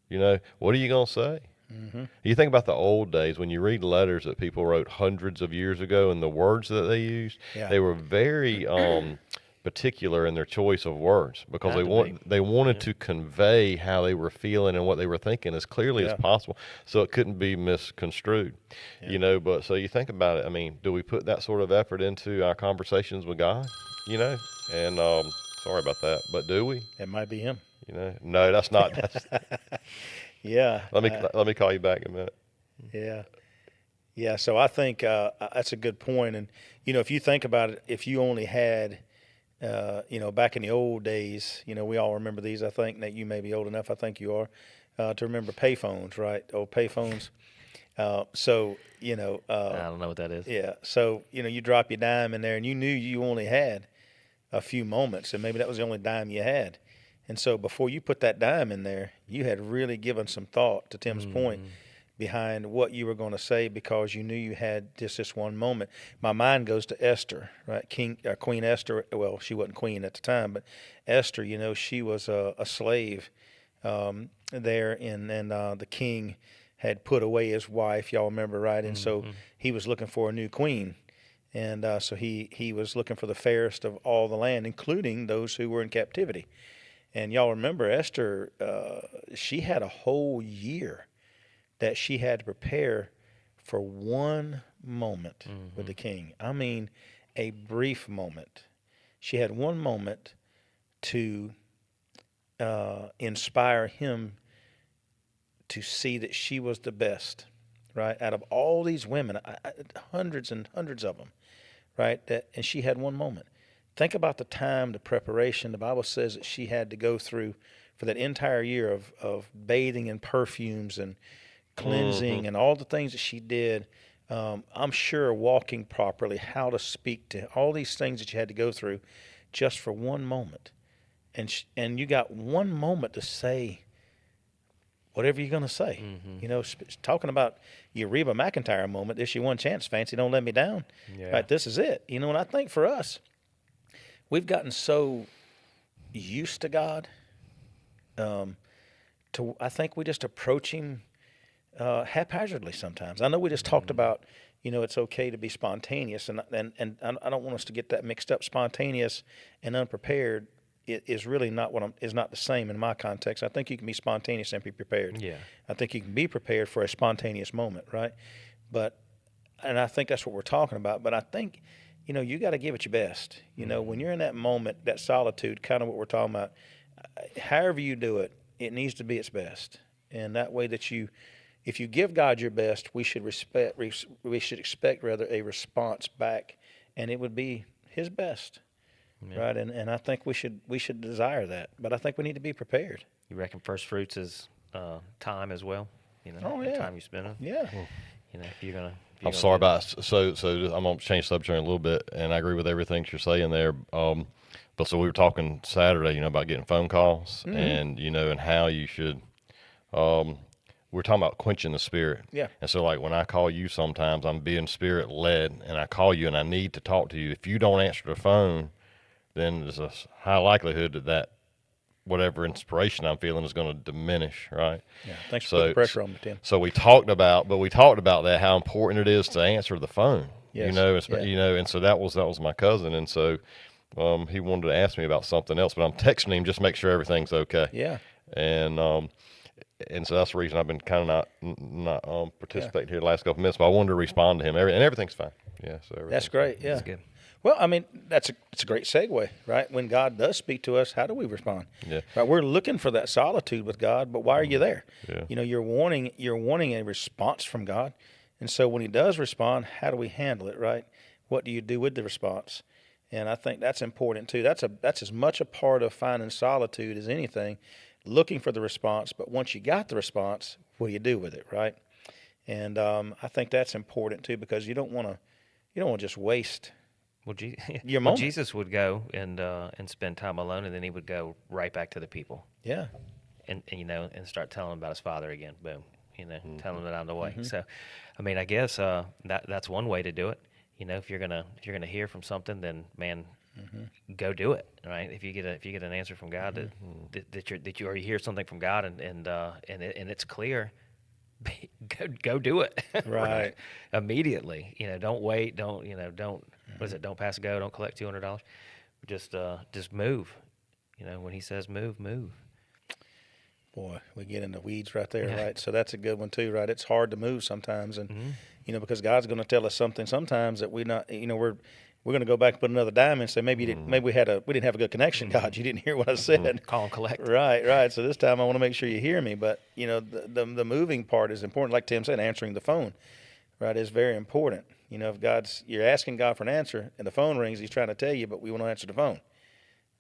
You know, what are you going to say? Mm-hmm. You think about the old days when you read letters that people wrote hundreds of years ago, and the words that they used, they were very particular in their choice of words, because they wanted to convey how they were feeling and what they were thinking as clearly as possible, so it couldn't be misconstrued. You know, but so you think about it, I mean, do we put that sort of effort into our conversations with God? You know, and sorry about that, but do we? It might be him. You know, no, that's not. Yeah. Let me call you back in a minute. Yeah. Yeah. So I think that's a good point. And you know, if you think about it, if you only had back in the old days, you know, we all remember these. I think that you may be old enough. I think you are to remember payphones, right? Old payphones. So you know, I don't know what that is. Yeah. So you know, you drop your dime in there, and you knew you only had a few moments, and maybe that was the only dime you had. And so before you put that dime in there, you had really given some thought, to Tim's point, behind what you were going to say, because you knew you had just this one moment. My mind goes to Esther, right? Queen Esther. Well, she wasn't queen at the time, but Esther, you know, she was a slave there, and the king had put away his wife, y'all remember, right? And so he was looking for a new queen. And so he was looking for the fairest of all the land, including those who were in captivity. And y'all remember Esther, she had a whole year that she had to prepare for one moment with the king. I mean, a brief moment. She had one moment to inspire him to see that she was the best, right? Out of all these women, hundreds and hundreds of them, right? And she had one moment. Think about the time, the preparation. The Bible says that she had to go through for that entire year of bathing in perfumes and cleansing and all the things that she did. I'm sure walking properly, how to speak to all these things that you had to go through just for one moment. And you got one moment to say whatever you're going to say. You know, talking about your Reba McEntire moment, this your one chance, Fancy, don't let me down. Yeah. Right, this is it. You know, and I think for us, we've gotten so used to God. I think we just approach him haphazardly sometimes. I know we just talked about, you know, it's okay to be spontaneous, and I don't want us to get that mixed up. Spontaneous and unprepared is really not is not the same in my context. I think you can be spontaneous and be prepared. Yeah. I think you can be prepared for a spontaneous moment, right? And I think that's what we're talking about. But I think, you know, you got to give it your best. You know, when you're in that moment, that solitude, kind of what we're talking about, however you do it, it needs to be its best. And that way that if you give God your best, we should expect a response back, and it would be his best. Yeah. Right. And I think we should desire that. But I think we need to be prepared. You reckon first fruits is time as well? You know, time you spend on. Yeah. You know, if you're gonna. I'm sorry about so I'm gonna change subject a little bit, and I agree with everything you're saying there. But so we were talking Saturday, you know, about getting phone calls and you know, and how you should. We're talking about quenching the spirit. Yeah. And so like when I call you, sometimes I'm being spirit led, and I call you and I need to talk to you. If you don't answer the phone, then there's a high likelihood that whatever inspiration I'm feeling is going to diminish, right? Yeah. Thanks for putting the pressure on me, Tim. So we talked about that, how important it is to answer the phone. Yes. You know, you know, and so that was my cousin, and so he wanted to ask me about something else, but I'm texting him just to make sure everything's okay. Yeah. And so that's the reason I've been kind of not participating here the last couple of minutes. But I wanted to respond to him, and everything's fine. Yeah, so That's great. Yeah. That's good. Well, I mean, it's a great segue, right? When God does speak to us, how do we respond? Yeah. Right. We're looking for that solitude with God, but why are you there? Yeah. You know, you're wanting a response from God, and so when He does respond, how do we handle it? Right. What do you do with the response? And I think that's important too. That's as much a part of finding solitude as anything. Looking for the response, but once you got the response, what do you do with it, right? And I think that's important too, because you don't want to just waste Well, your moment. Jesus would go and spend time alone, and then he would go right back to the people, Yeah, and and start telling them about his Father again. Boom, telling them that I'm the way. So, I mean, I guess that's one way to do it. If you're gonna hear from something, then man, go do it. Right? If you get an answer from God that you already hear something from God and it's clear, go do it. Right. Immediately. Don't wait. Don't what is it? Don't pass go. Don't collect $200. Just move. When He says move. Boy, we get in the weeds right there, right? So that's a good one too, right? It's hard to move sometimes, and because God's going to tell us something sometimes that we're going to go back and put another dime in and say maybe we didn't have a good connection. God, you didn't hear what I said. Call and collect. Right. So this time I want to make sure you hear me. But the moving part is important. Like Tim said, answering the phone, right, is very important. If you're asking God for an answer and the phone rings, He's trying to tell you, but we want to answer the phone.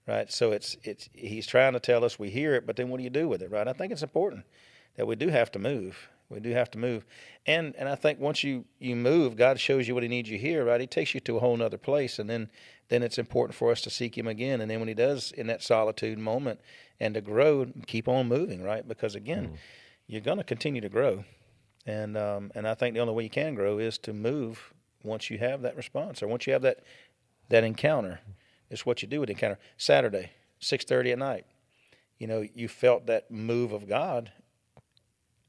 Right, so He's trying to tell us, we hear it, but then what do you do with it, right? I think it's important that we do have to move. We do have to move, and I think once you move, God shows you what He needs you here, right? He takes you to a whole nother place, and then it's important for us to seek Him again, and then when He does in that solitude moment, and to grow, keep on moving, right? Because again, you're going to continue to grow, and I think the only way you can grow is to move once you have that response, or once you have that encounter. It's what you do with the encounter. Saturday, 6:30 at night. You felt that move of God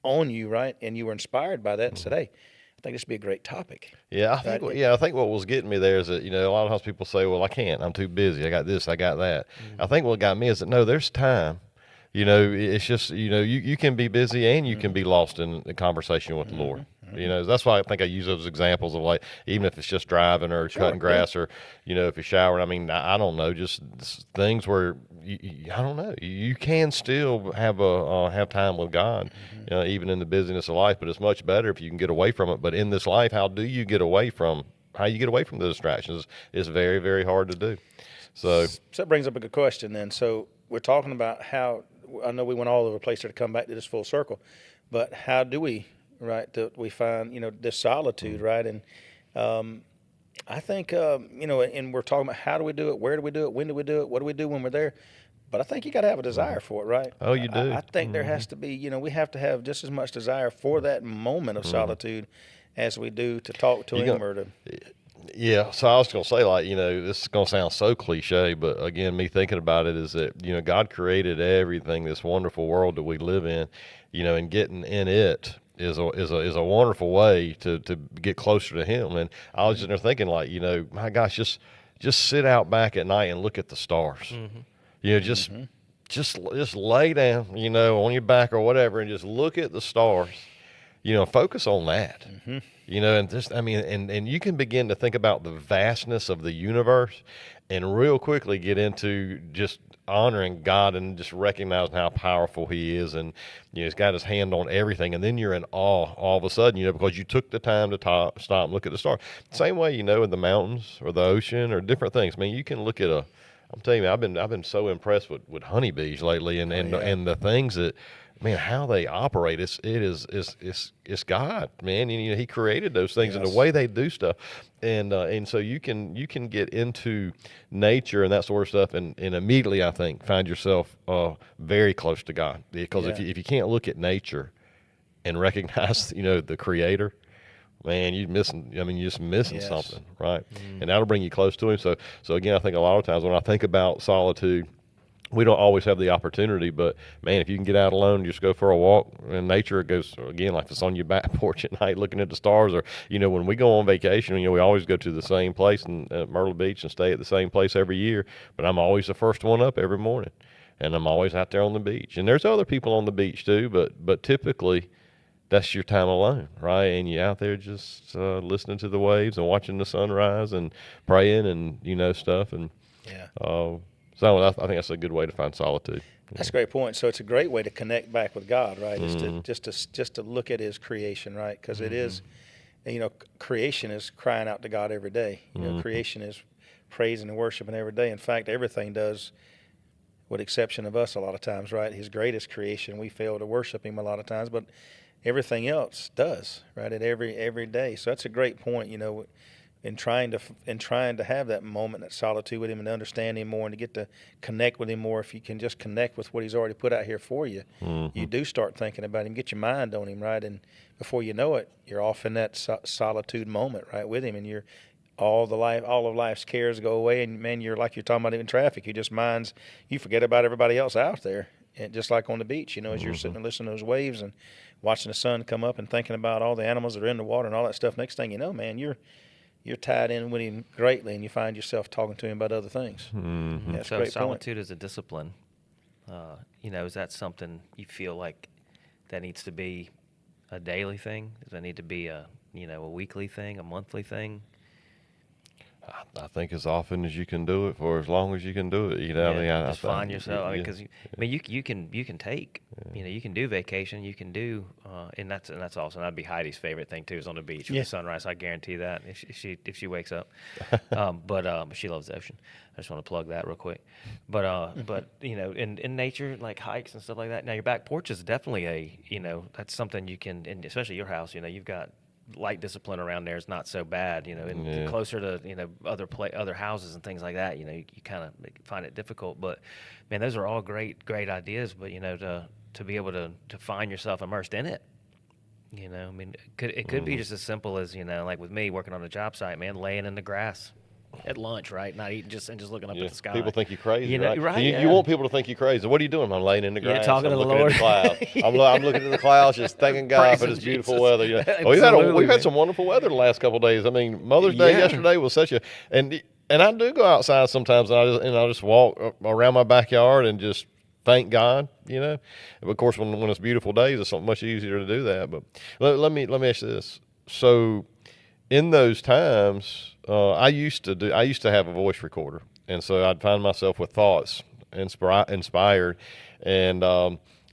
on you, right? And you were inspired by that and said, hey, I think this would be a great topic. Yeah, I think what was getting me there is that, a lot of times people say, well, I can't. I'm too busy. I got this, I got that. I think what got me is that, no, there's time. It's just, you can be busy and you can be lost in the conversation with the Lord. That's why I think I use those examples of, like, even if it's just driving or cutting grass or, if you're showering. I mean, I don't know, just things where I don't know. You can still have time with God, even in the busyness of life. But it's much better if you can get away from it. But in this life, how you get away from the distractions is very, very hard to do. So that brings up a good question then. So we're talking about how, I know we went all over the place there to come back to this full circle, but how do we, right, that we find, this solitude, right? And I think, and we're talking about how do we do it, where do we do it, when do we do it, what do we do when we're there? But I think you got to have a desire for it, right? Oh, you do. I think there has to be, we have to have just as much desire for that moment of solitude as we do to talk to Him or to. Yeah, so I was going to say, like, this is going to sound so cliche, but again, me thinking about it is that, God created everything, this wonderful world that we live in, and getting in it is a wonderful way to get closer to Him. And I was just there thinking, like, my gosh, just sit out back at night and look at the stars. Just lay down, on your back or whatever, and just look at the stars. Focus on that. And just, and you can begin to think about the vastness of the universe and real quickly get into just honoring God and just recognizing how powerful He is. And, He's got His hand on everything. And then you're in awe all of a sudden, because you took the time to stop and look at the stars. Same way, in the mountains or the ocean or different things. I mean, you can look at I'm telling you, I've been so impressed with honeybees lately and the things that, man, how they operate. It's God, man. And, He created those things and the way they do stuff. And so you can get into nature and that sort of stuff and immediately, I think, find yourself very close to God. Because if you can't look at nature and recognize, the Creator, man, you're just missing something, right? And that'll bring you close to Him. So again, I think a lot of times when I think about solitude, we don't always have the opportunity, but man, if you can get out alone, just go for a walk in nature, it goes again, like it's on your back porch at night looking at the stars. Or, when we go on vacation, we always go to the same place in Myrtle Beach and stay at the same place every year, but I'm always the first one up every morning, and I'm always out there on the beach. And there's other people on the beach too, but typically that's your time alone, right? And you're out there just listening to the waves and watching the sunrise and praying and stuff. And Yeah. so I think that's a good way to find solitude. That's a great point. So it's a great way to connect back with God, right? Is to just to look at His creation, right? Because it is, creation is crying out to God every day. Creation is praising and worshiping every day. In fact, everything does, with exception of us a lot of times, right? His greatest creation, we fail to worship Him a lot of times, but everything else does, right? At every day. So that's a great point, in trying to have that moment, that solitude with Him, and to understand Him more, and to get to connect with Him more. If you can just connect with what He's already put out here for you, you do start thinking about Him, get your mind on Him, right? And before you know it, you're off in that solitude moment, right, with Him, and you're all of life's cares go away, and man, you're talking about in traffic. You forget about everybody else out there, and just like on the beach, as you're sitting and listening to those waves and watching the sun come up and thinking about all the animals that are in the water and all that stuff. Next thing you know, man, you're tied in with Him greatly, and you find yourself talking to Him about other things. Mm-hmm. Yeah, that's a So great solitude point. is a discipline. Is that something you feel like that needs to be a daily thing? Does that need to be a weekly thing, a monthly thing? I think as often as you can do it for as long as you can do it. Just find yourself. Because you can take. You can do vacation. You can do, and that's awesome. That'd be Heidi's favorite thing too, is on the beach with the sunrise. I guarantee that if she wakes up. But she loves the ocean. I just want to plug that real quick. But in nature, like hikes and stuff like that. Now your back porch is definitely that's something you can, and especially your house. You've got light discipline around there is not so bad, and closer to other houses and things like that, you kind of find it difficult. But man, those are all great ideas. But to be able to find yourself immersed in it, it could be just as simple as like with me working on a job site, man, laying in the grass at lunch, right? Not eating and just looking up at the sky. People think you're crazy, right? Right? You want people to think you're crazy. What are you doing? I'm laying in the grass. Talking I'm to the looking Lord. at the clouds. I'm looking at the clouds, just thanking God for this beautiful weather. We've had some wonderful weather the last couple of days. I mean, Mother's Day yesterday was such a and I do go outside sometimes, and I just walk around my backyard and just thank God. Of course, when it's beautiful days, it's much easier to do that. But let me ask you this. So, in those times, I used to have a voice recorder, and so I'd find myself with thoughts inspired, and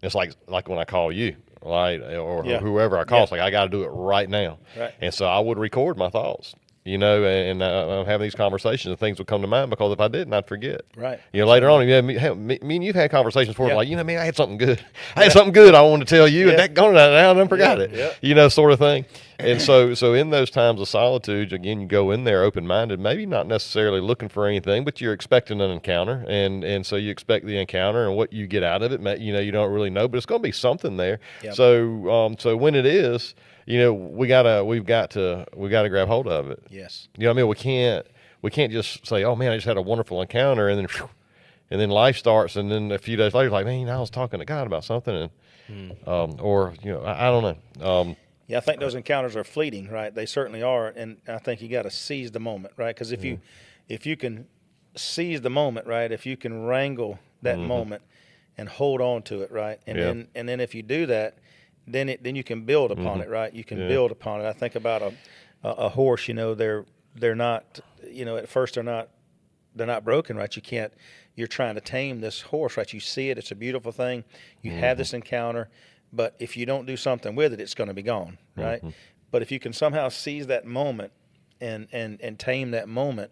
it's like when I call you, right, or whoever I call, it's like I got to do it right now, Right. and so I would record my thoughts. And I'm having these conversations, and things would come to mind, because if I didn't, I'd forget. Right. Later on, me and you've had conversations before, like, man, I had something good. I had something good I wanted to tell you, and that gone now, and I forgot it. Sort of thing. And so in those times of solitude, again, you go in there open-minded, maybe not necessarily looking for anything, but you're expecting an encounter, and so you expect the encounter, and what you get out of it, you don't really know, but it's going to be something there. Yep. So when it is, we've got to grab hold of it. Yes. We can't just say, oh man, I just had a wonderful encounter, and then life starts, and then a few days later, like, man, I was talking to God about something, and I don't know. Yeah, I think those encounters are fleeting, right? They certainly are, and I think you got to seize the moment, right? Because if you can seize the moment, right, if you can wrangle that moment and hold on to it, right, and then if you do that, then you can build upon it, right? You can build upon it. I think about a horse. They're not, at first they're not broken, right? You're trying to tame this horse, right? You see it, it's a beautiful thing. You have this encounter, but if you don't do something with it, it's going to be gone, right? But if you can somehow seize that moment and tame that moment,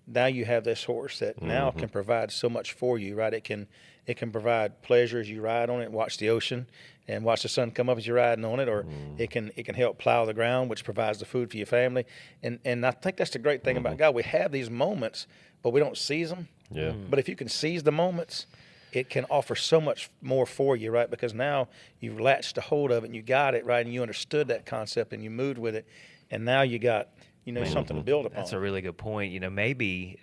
now you have this horse that now can provide so much for you, right? It can provide pleasure as you ride on it and watch the ocean and watch the sun come up as you're riding on it, or it can help plow the ground, which provides the food for your family. And I think that's the great thing about God. We have these moments, but we don't seize them. Yeah. But if you can seize the moments, it can offer so much more for you, right? Because now you've latched a hold of it and you got it, right? And you understood that concept and you moved with it. And now you got something to build upon. That's a really good point. Maybe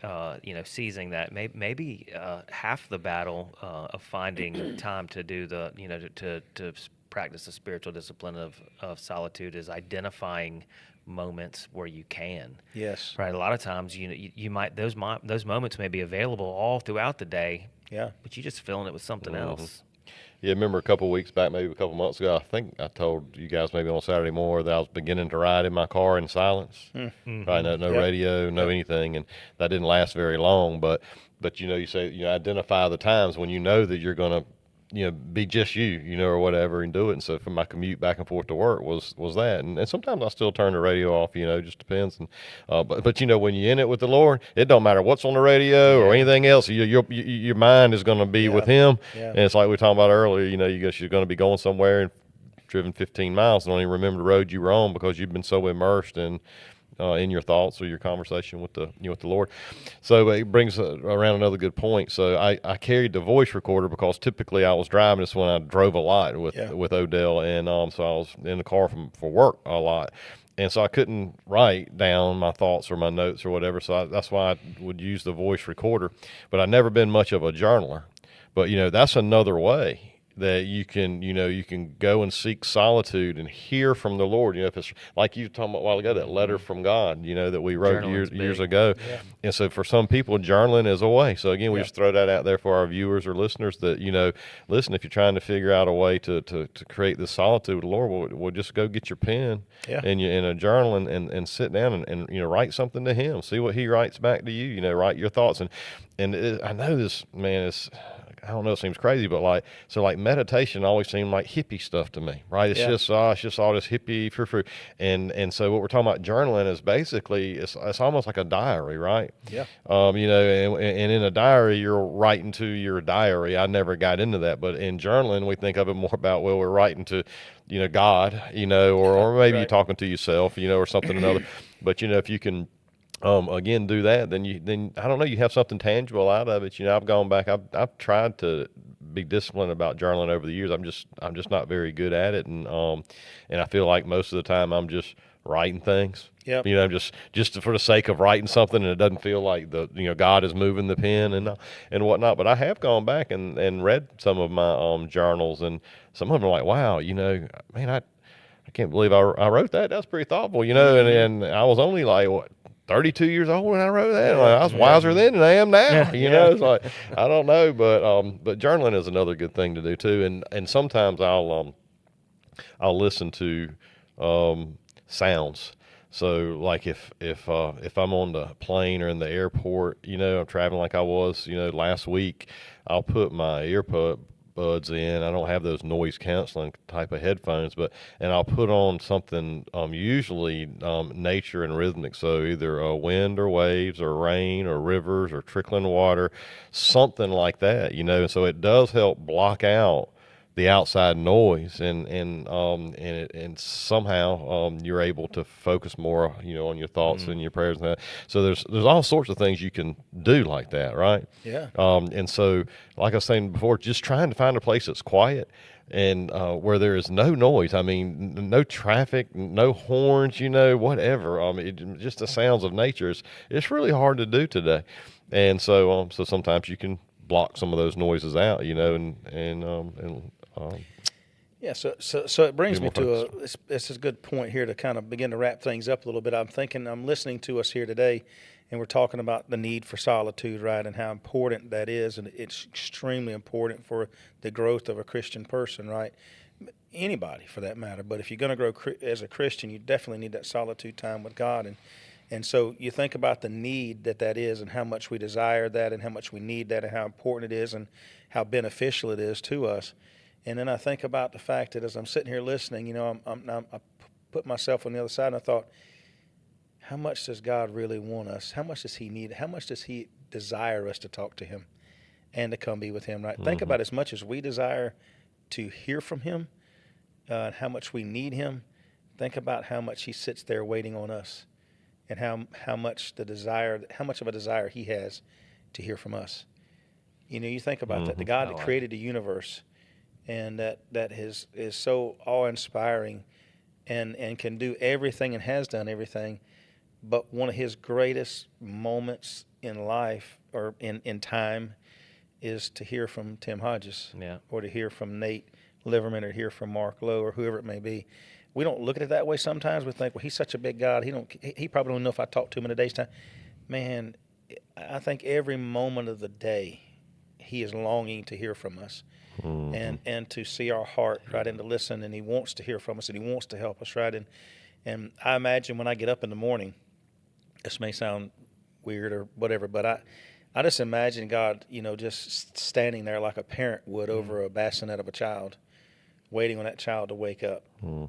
seizing that, maybe half the battle of finding time to do the, to practice the spiritual discipline of solitude is identifying moments where you can. Yes. Right. A lot of times, you might those moments may be available all throughout the day. Yeah. But you just filling it with something else. Yeah, I remember a couple of weeks back, maybe a couple of months ago, I think I told you guys maybe on Saturday morning that I was beginning to ride in my car in silence. Mm-hmm. Right, no radio, no anything, and that didn't last very long. But you say identify the times when you know that you're going to be just you, or whatever, and do it. And so for my commute back and forth to work was that. And sometimes I still turn the radio off, just depends. And but when you're in it with the Lord, it don't matter what's on the radio or anything else. Your mind is going to be with Him. Yeah. And it's like we were talking about earlier. You're going to be going somewhere and driven 15 miles and don't even remember the road you were on because you've been so immersed in your thoughts or your conversation with the Lord. So it brings around another good point. So I carried the voice recorder because typically I was driving. This when I drove a lot with Odell, and so I was in the car for work a lot. And so I couldn't write down my thoughts or my notes or whatever. So that's why I would use the voice recorder. But I've never been much of a journaler. But that's another way that you can go and seek solitude and hear from the Lord. If it's like you talking about a while ago, that letter from God, that we wrote years ago. Yeah. And so for some people, journaling is a way. So again, we just throw that out there for our viewers or listeners that, listen, if you're trying to figure out a way to create this solitude with the Lord, we'll just go get your pen and in a journal and sit down and write something to Him. See what He writes back to you. Write your thoughts. And I know this, man, is, I don't know, it seems crazy, but like meditation always seemed like hippie stuff to me, right? It's just all this hippie frou. And so what we're talking about journaling is basically it's almost like a diary, right? Yeah. And in a diary you're writing to your diary. I never got into that, but in journaling we think of it more about, well, we're writing to God, or maybe you're talking to yourself, or something another. But if you can again do that, then I don't know, you have something tangible out of it. I've gone back, I've tried to be disciplined about journaling over the years. I'm just not very good at it, and I feel like most of the time I'm just writing things. Yep. Just for the sake of writing something, and it doesn't feel like God is moving the pen and whatnot. But I have gone back and read some of my journals, and some of them are like, wow, man, I can't believe I wrote that. That's pretty thoughtful, and I was only like, what, 32 years old when I wrote that. I was wiser then than I am now. It's like, I don't know, but journaling is another good thing to do too. And sometimes I'll listen to sounds. So like if I'm on the plane or in the airport, I'm traveling like I was, last week, I'll put my earbuds in. I don't have those noise canceling type of headphones, and I'll put on something usually nature and rhythmic, so either wind or waves or rain or rivers or trickling water, something like that, and so it does help block out the outside noise, and somehow you're able to focus more, on your thoughts and your prayers and that. So there's all sorts of things you can do like that, right? Yeah. And so, like I was saying before, just trying to find a place that's quiet and where there is no noise. I mean, no traffic, no horns, whatever. Just the sounds of nature. It's really hard to do today, and so sometimes you can block some of those noises out, Yeah, so it brings me to it's a good point here to kind of begin to wrap things up a little bit. I'm listening to us here today, and we're talking about the need for solitude, right, and how important that is, and it's extremely important for the growth of a Christian person, right? Anybody, for that matter. But if you're going to grow as a Christian, you definitely need that solitude time with God, and so you think about the need that is, and how much we desire that, and how much we need that, and how important it is, and how beneficial it is to us. And then I think about the fact that as I'm sitting here listening, I put myself on the other side, and I thought, how much does God really want us? How much does He need? How much does He desire us to talk to Him and to come be with Him, right? Mm-hmm. Think about as much as we desire to hear from Him, and how much we need Him. Think about how much He sits there waiting on us, and how much of a desire He has to hear from us. You think about that, the God that created the universe, and that is so awe-inspiring, and can do everything and has done everything, but one of his greatest moments in life or in time is to hear from Tim Hodges, Yeah. or to hear from Nate Liverman, or hear from Mark Lowe, or whoever it may be. We don't look at it that way sometimes. We think, well, he's such a big God. He probably don't know if I talk to him in a day's time. Man, I think every moment of the day, he is longing to hear from us, and to see our heart, right, and to listen. And he wants to hear from us, and he wants to help us, right. And I imagine when I get up in the morning, this may sound weird or whatever, but I just imagine God, just standing there like a parent would over a bassinet of a child, waiting on that child to wake up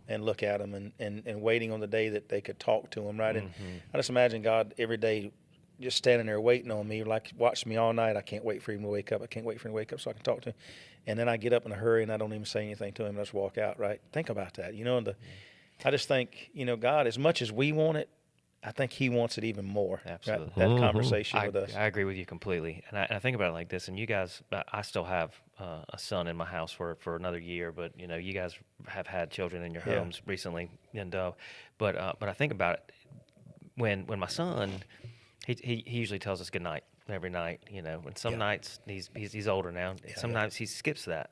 and look at him, and waiting on the day that they could talk to him, right? And I just imagine God every day just standing there waiting on me, like watching me all night. I can't wait for him to wake up. I can't wait for him to wake up so I can talk to him. And then I get up in a hurry and I don't even say anything to him. I just walk out, right? Think about that, and I just think, God, as much as we want it, I think he wants it even more. Absolutely. Right? That conversation with us. I agree with you completely. And I think about it like this, and you guys, I still have a son in my house for another year, but you guys have had children in your homes recently. And but I think about it when my son, he usually tells us good night every night, and some nights he's older now. Some nights he skips that.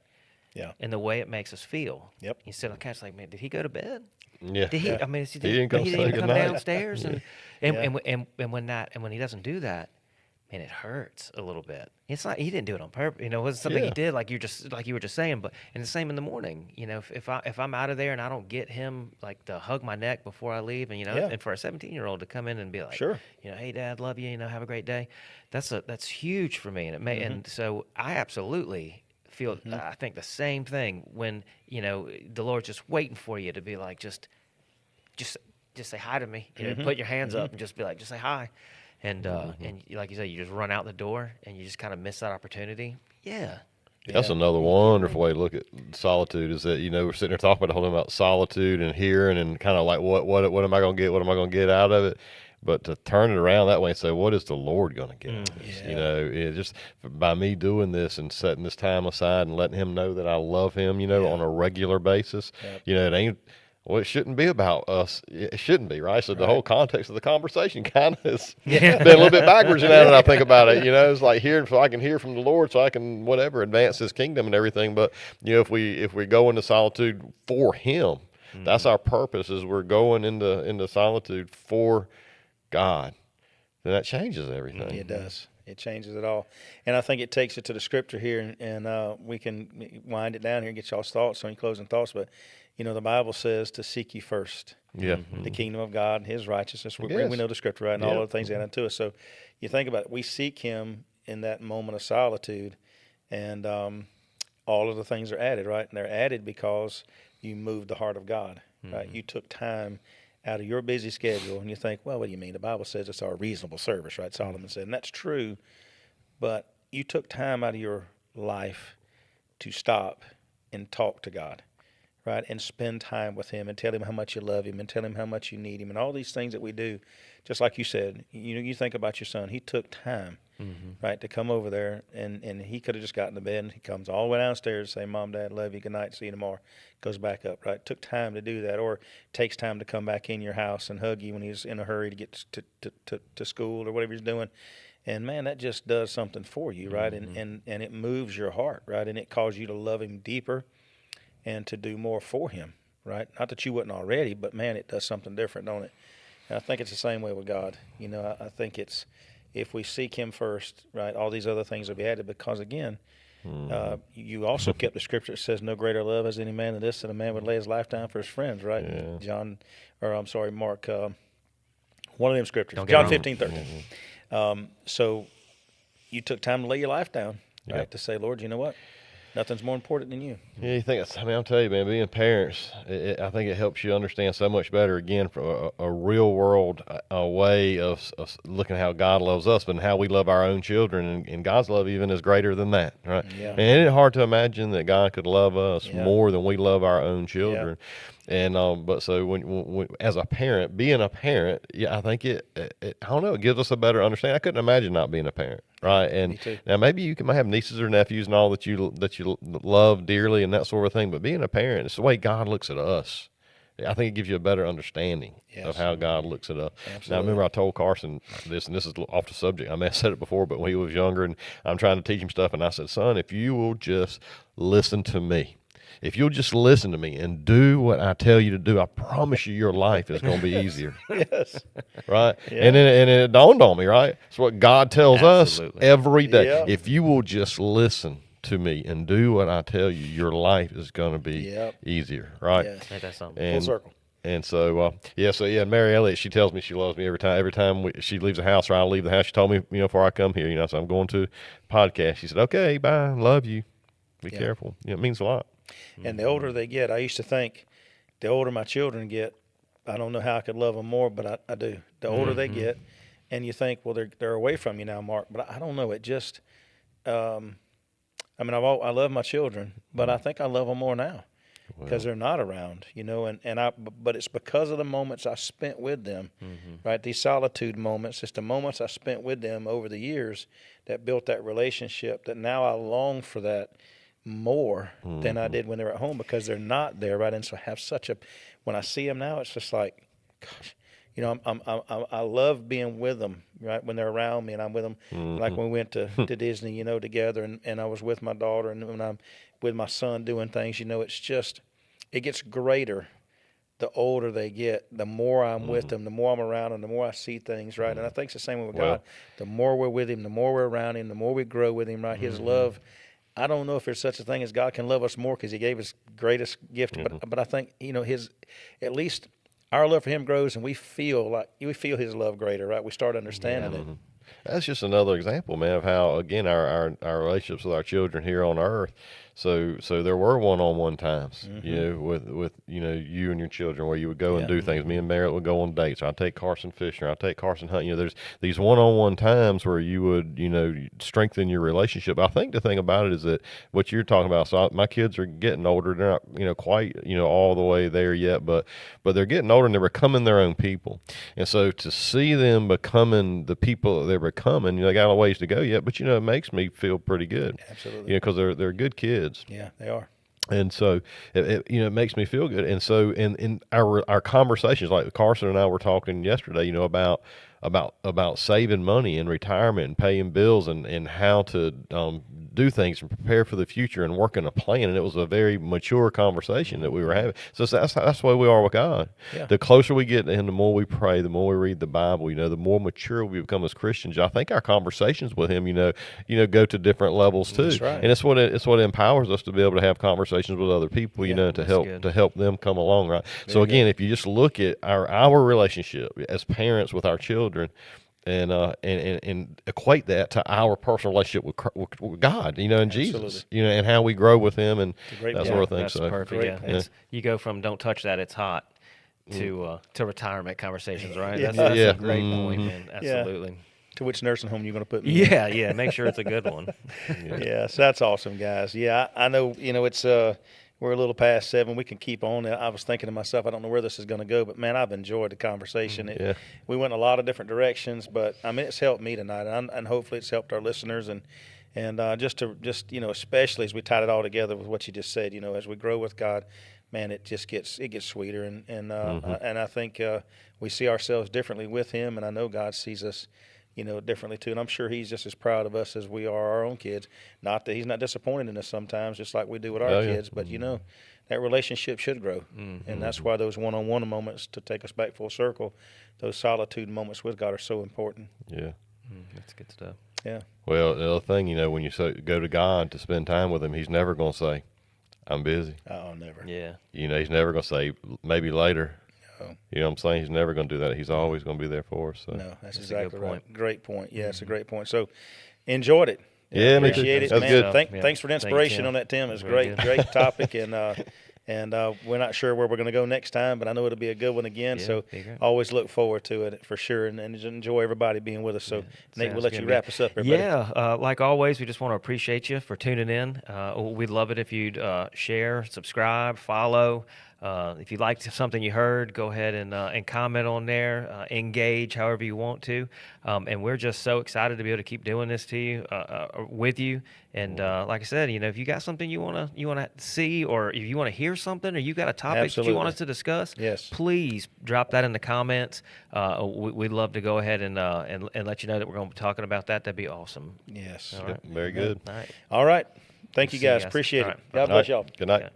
Yeah. And the way it makes us feel. Yep. You sit on the couch like, man, did he go to bed? Yeah. Did he? I mean, He didn't come say even good come night. downstairs, and when he doesn't do that, man, it hurts a little bit. It's not he didn't do it on purpose. It wasn't something he did like you were just saying. But and the same in the morning. If I'm out of there and I don't get him like to hug my neck before I leave, and and for a 17-year-old to come in and be like, Sure. Hey Dad, love you. Have a great day. That's huge for me, and it may and so I absolutely feel I think the same thing when the Lord's just waiting for you to be like just say hi to me, put your hands up and just be like, just say hi, and like you say, you just run out the door and you just kind of miss that opportunity. That's another wonderful way to look at solitude, is that, we're sitting there talking about solitude and hearing and kind of like, what am I going to get? What am I going to get out of it? But to turn it around that way and say, what is the Lord going to get out of this? Just by me doing this and setting this time aside and letting him know that I love him, on a regular basis, it ain't, well, it shouldn't be about us. It shouldn't be, right? So the whole context of the conversation kind of has been a little bit backwards now that I think about it. It's like hearing, so I can hear from the Lord, so I can advance His kingdom and everything. But if we go into solitude for Him, that's our purpose. Is we're going into solitude for God, then that changes everything. It does. It changes it all. And I think it takes it to the scripture here, and we can wind it down here and get y'all's thoughts on your closing thoughts. But, the Bible says to seek ye first the kingdom of God and His righteousness. We know the scripture, right, and all of the things added to us. So you think about it. We seek Him in that moment of solitude, and all of the things are added, right? And they're added because you moved the heart of God, right? You took time out of your busy schedule, and you think, well, what do you mean? The Bible says it's our reasonable service, right? Solomon said, and that's true, but you took time out of your life to stop and talk to God, right? And spend time with Him and tell Him how much you love Him and tell Him how much you need Him and all these things that we do. Just like you said, you think about your son. He took time, right, to come over there, and he could have just gotten to bed, and he comes all the way downstairs to say, Mom, Dad, love you, good night, see you tomorrow. Goes back up, right? Took time to do that, or takes time to come back in your house and hug you when he's in a hurry to get to school or whatever he's doing. And man, that just does something for you, right? And it moves your heart, right? And it causes you to love Him deeper and to do more for Him, right? Not that you wouldn't already, but man, it does something different, don't it? And I think it's the same way with God. I think it's, if we seek Him first, right, all these other things will be added, because again, you also kept the scripture that says, no greater love has any man than this, that a man would lay his life down for his friends, right? Mark, one of them scriptures, John 15:13. So you took time to lay your life down, right, to say, Lord, you know what? Nothing's more important than you. Yeah, you think I'll tell you, man, being parents, I think it helps you understand so much better, again, from a real world way of looking at how God loves us, but how we love our own children, and God's love even is greater than that, right? Yeah. And isn't it hard to imagine that God could love us more than we love our own children? And but so when as a parent, being a parent, I think it I don't know, it gives us a better understanding. I couldn't imagine not being a parent, right? And now maybe you might have nieces or nephews and all that you love dearly and that sort of thing, but being a parent, it's the way God looks at us. I think it gives you a better understanding Yes. of how God looks at us. Absolutely. Now, I remember I told Carson this, and this is off the subject. I may have said it before, but when he was younger, and I'm trying to teach him stuff, and I said, son, if you will just listen to me, if you'll just listen to me and do what I tell you to do, I promise you your life is going to be easier. Yes. Right? Yeah. And it dawned on me, right? It's what God tells Absolutely. us every day. Yeah. If you will just listen to me and do what I tell you, your life is going to be Yep. easier, right? Yeah. Ain't that something? And, Full circle. And so, Mary Elliott, she tells me she loves me every time. Every time she leaves the house or I leave the house, she told me, before I come here, so I'm going to a podcast. She said, okay, bye, love you. Be careful. It means a lot. And the older they get, I used to think the older my children get, I don't know how I could love them more, but I do. The older they get, and you think, well, they're away from you now, Mark. But I don't know. It just, I love my children, but I think I love them more now because they're not around, but it's because of the moments I spent with them, right? These solitude moments, it's the moments I spent with them over the years that built that relationship that now I long for that more than I did when they were at home because they're not there, right? And so I have when I see them now, it's just like, gosh, I love being with them, right? When they're around me and I'm with them, like when we went to Disney, together, and I was with my daughter, and when I'm with my son doing things, it's just, it gets greater the older they get, the more I'm with them, the more I'm around them, the more I see things, right? And I think it's the same way with God. The more we're with him, the more we're around him, the more we grow with him, right? His love, I don't know if there's such a thing as God can love us more because he gave his greatest gift, but I think, at least our love for him grows and we feel his love greater, right? We start understanding it. That's just another example, man, of how, again, our relationships with our children here on earth. So there were one-on-one times, with you and your children where you would go and do things. Me and Merritt would go on dates. Or I'd take Carson fishing. Or I'd take Carson hunting. There's these one-on-one times where you would, strengthen your relationship. I think the thing about it is that what you're talking about. So my kids are getting older. They're not, quite, all the way there yet, but they're getting older and they're becoming their own people. And so to see them becoming the people that they're becoming, they got a ways to go yet, but it makes me feel pretty good. Absolutely. Because they're good kids. Yeah, they are. And so it makes me feel good. And so in our conversations, like Carson and I were talking yesterday, about saving money and retirement and paying bills and how to do things and prepare for the future and working a plan. And it was a very mature conversation that we were having. So that's the way we are with God. Yeah. The closer we get to him, the more we pray, the more we read the Bible, the more mature we become as Christians. I think our conversations with him, go to different levels too. That's right. And it's what empowers us to be able to have conversations with other people, to help them come along, right? So again, if you just look at our relationship as parents with our children, and equate that to our personal relationship with God, and Jesus, and how we grow with Him and that sort of thing. That's so perfect. Great. You go from "don't touch that, it's hot" to retirement conversations, right? That's Yeah. a great point, man. Absolutely. To which nursing home you're going to put me? Yeah. Make sure it's a good one. Yeah, so that's awesome, guys. Yeah, I know. It's we're a little past 7. We can keep on. I was thinking to myself, I don't know where this is going to go, but man, I've enjoyed the conversation. We went in a lot of different directions, but it's helped me tonight, and hopefully it's helped our listeners, and just especially as we tied it all together with what you just said. As we grow with God, man, it gets sweeter, and I think we see ourselves differently with Him, and I know God sees us differently too. And I'm sure He's just as proud of us as we are our own kids. Not that He's not disappointed in us sometimes, just like we do with our kids, but that relationship should grow. And that's why those one-on-one moments, to take us back full circle, those solitude moments with God are so important. Yeah. That's good stuff. Yeah. Well, the other thing, when you go to God to spend time with Him, He's never going to say, "I'm busy." Oh, never. Yeah. He's never going to say, "Maybe later." No. You know what I'm saying? He's never going to do that. He's always going to be there for us. So. No, that's a exactly good right. point. Great point. Yeah, it's a great point. So, enjoyed it. Yeah, me too. Appreciate it, That's man. good. Thanks for the inspiration on that, Tim. It's Very great, good. great topic, and we're not sure where we're going to go next time, but I know it'll be a good one again. Yeah, so, be great. always look forward to it for sure, and just enjoy everybody being with us. So, Nate, we'll Sounds let good, you man. wrap us up, everybody. Yeah, like always, we just want to appreciate you for tuning in. We'd love it if you'd share, subscribe, follow. If you liked something you heard, go ahead and comment on there, engage however you want to. And we're just so excited to be able to keep doing this to you, with you. And like I said, if you got something you wanna see, or if you want to hear something, or you got a topic that you want Absolutely. us to discuss, Yes. please drop that in the comments. We'd love to go ahead and let you know that we're going to be talking about that. That'd be awesome. Yes. All right. Very good. All right. All right. Thank We'll you see you guys. guys. Appreciate All it. right. God All bless right. y'all. Good night. Yeah.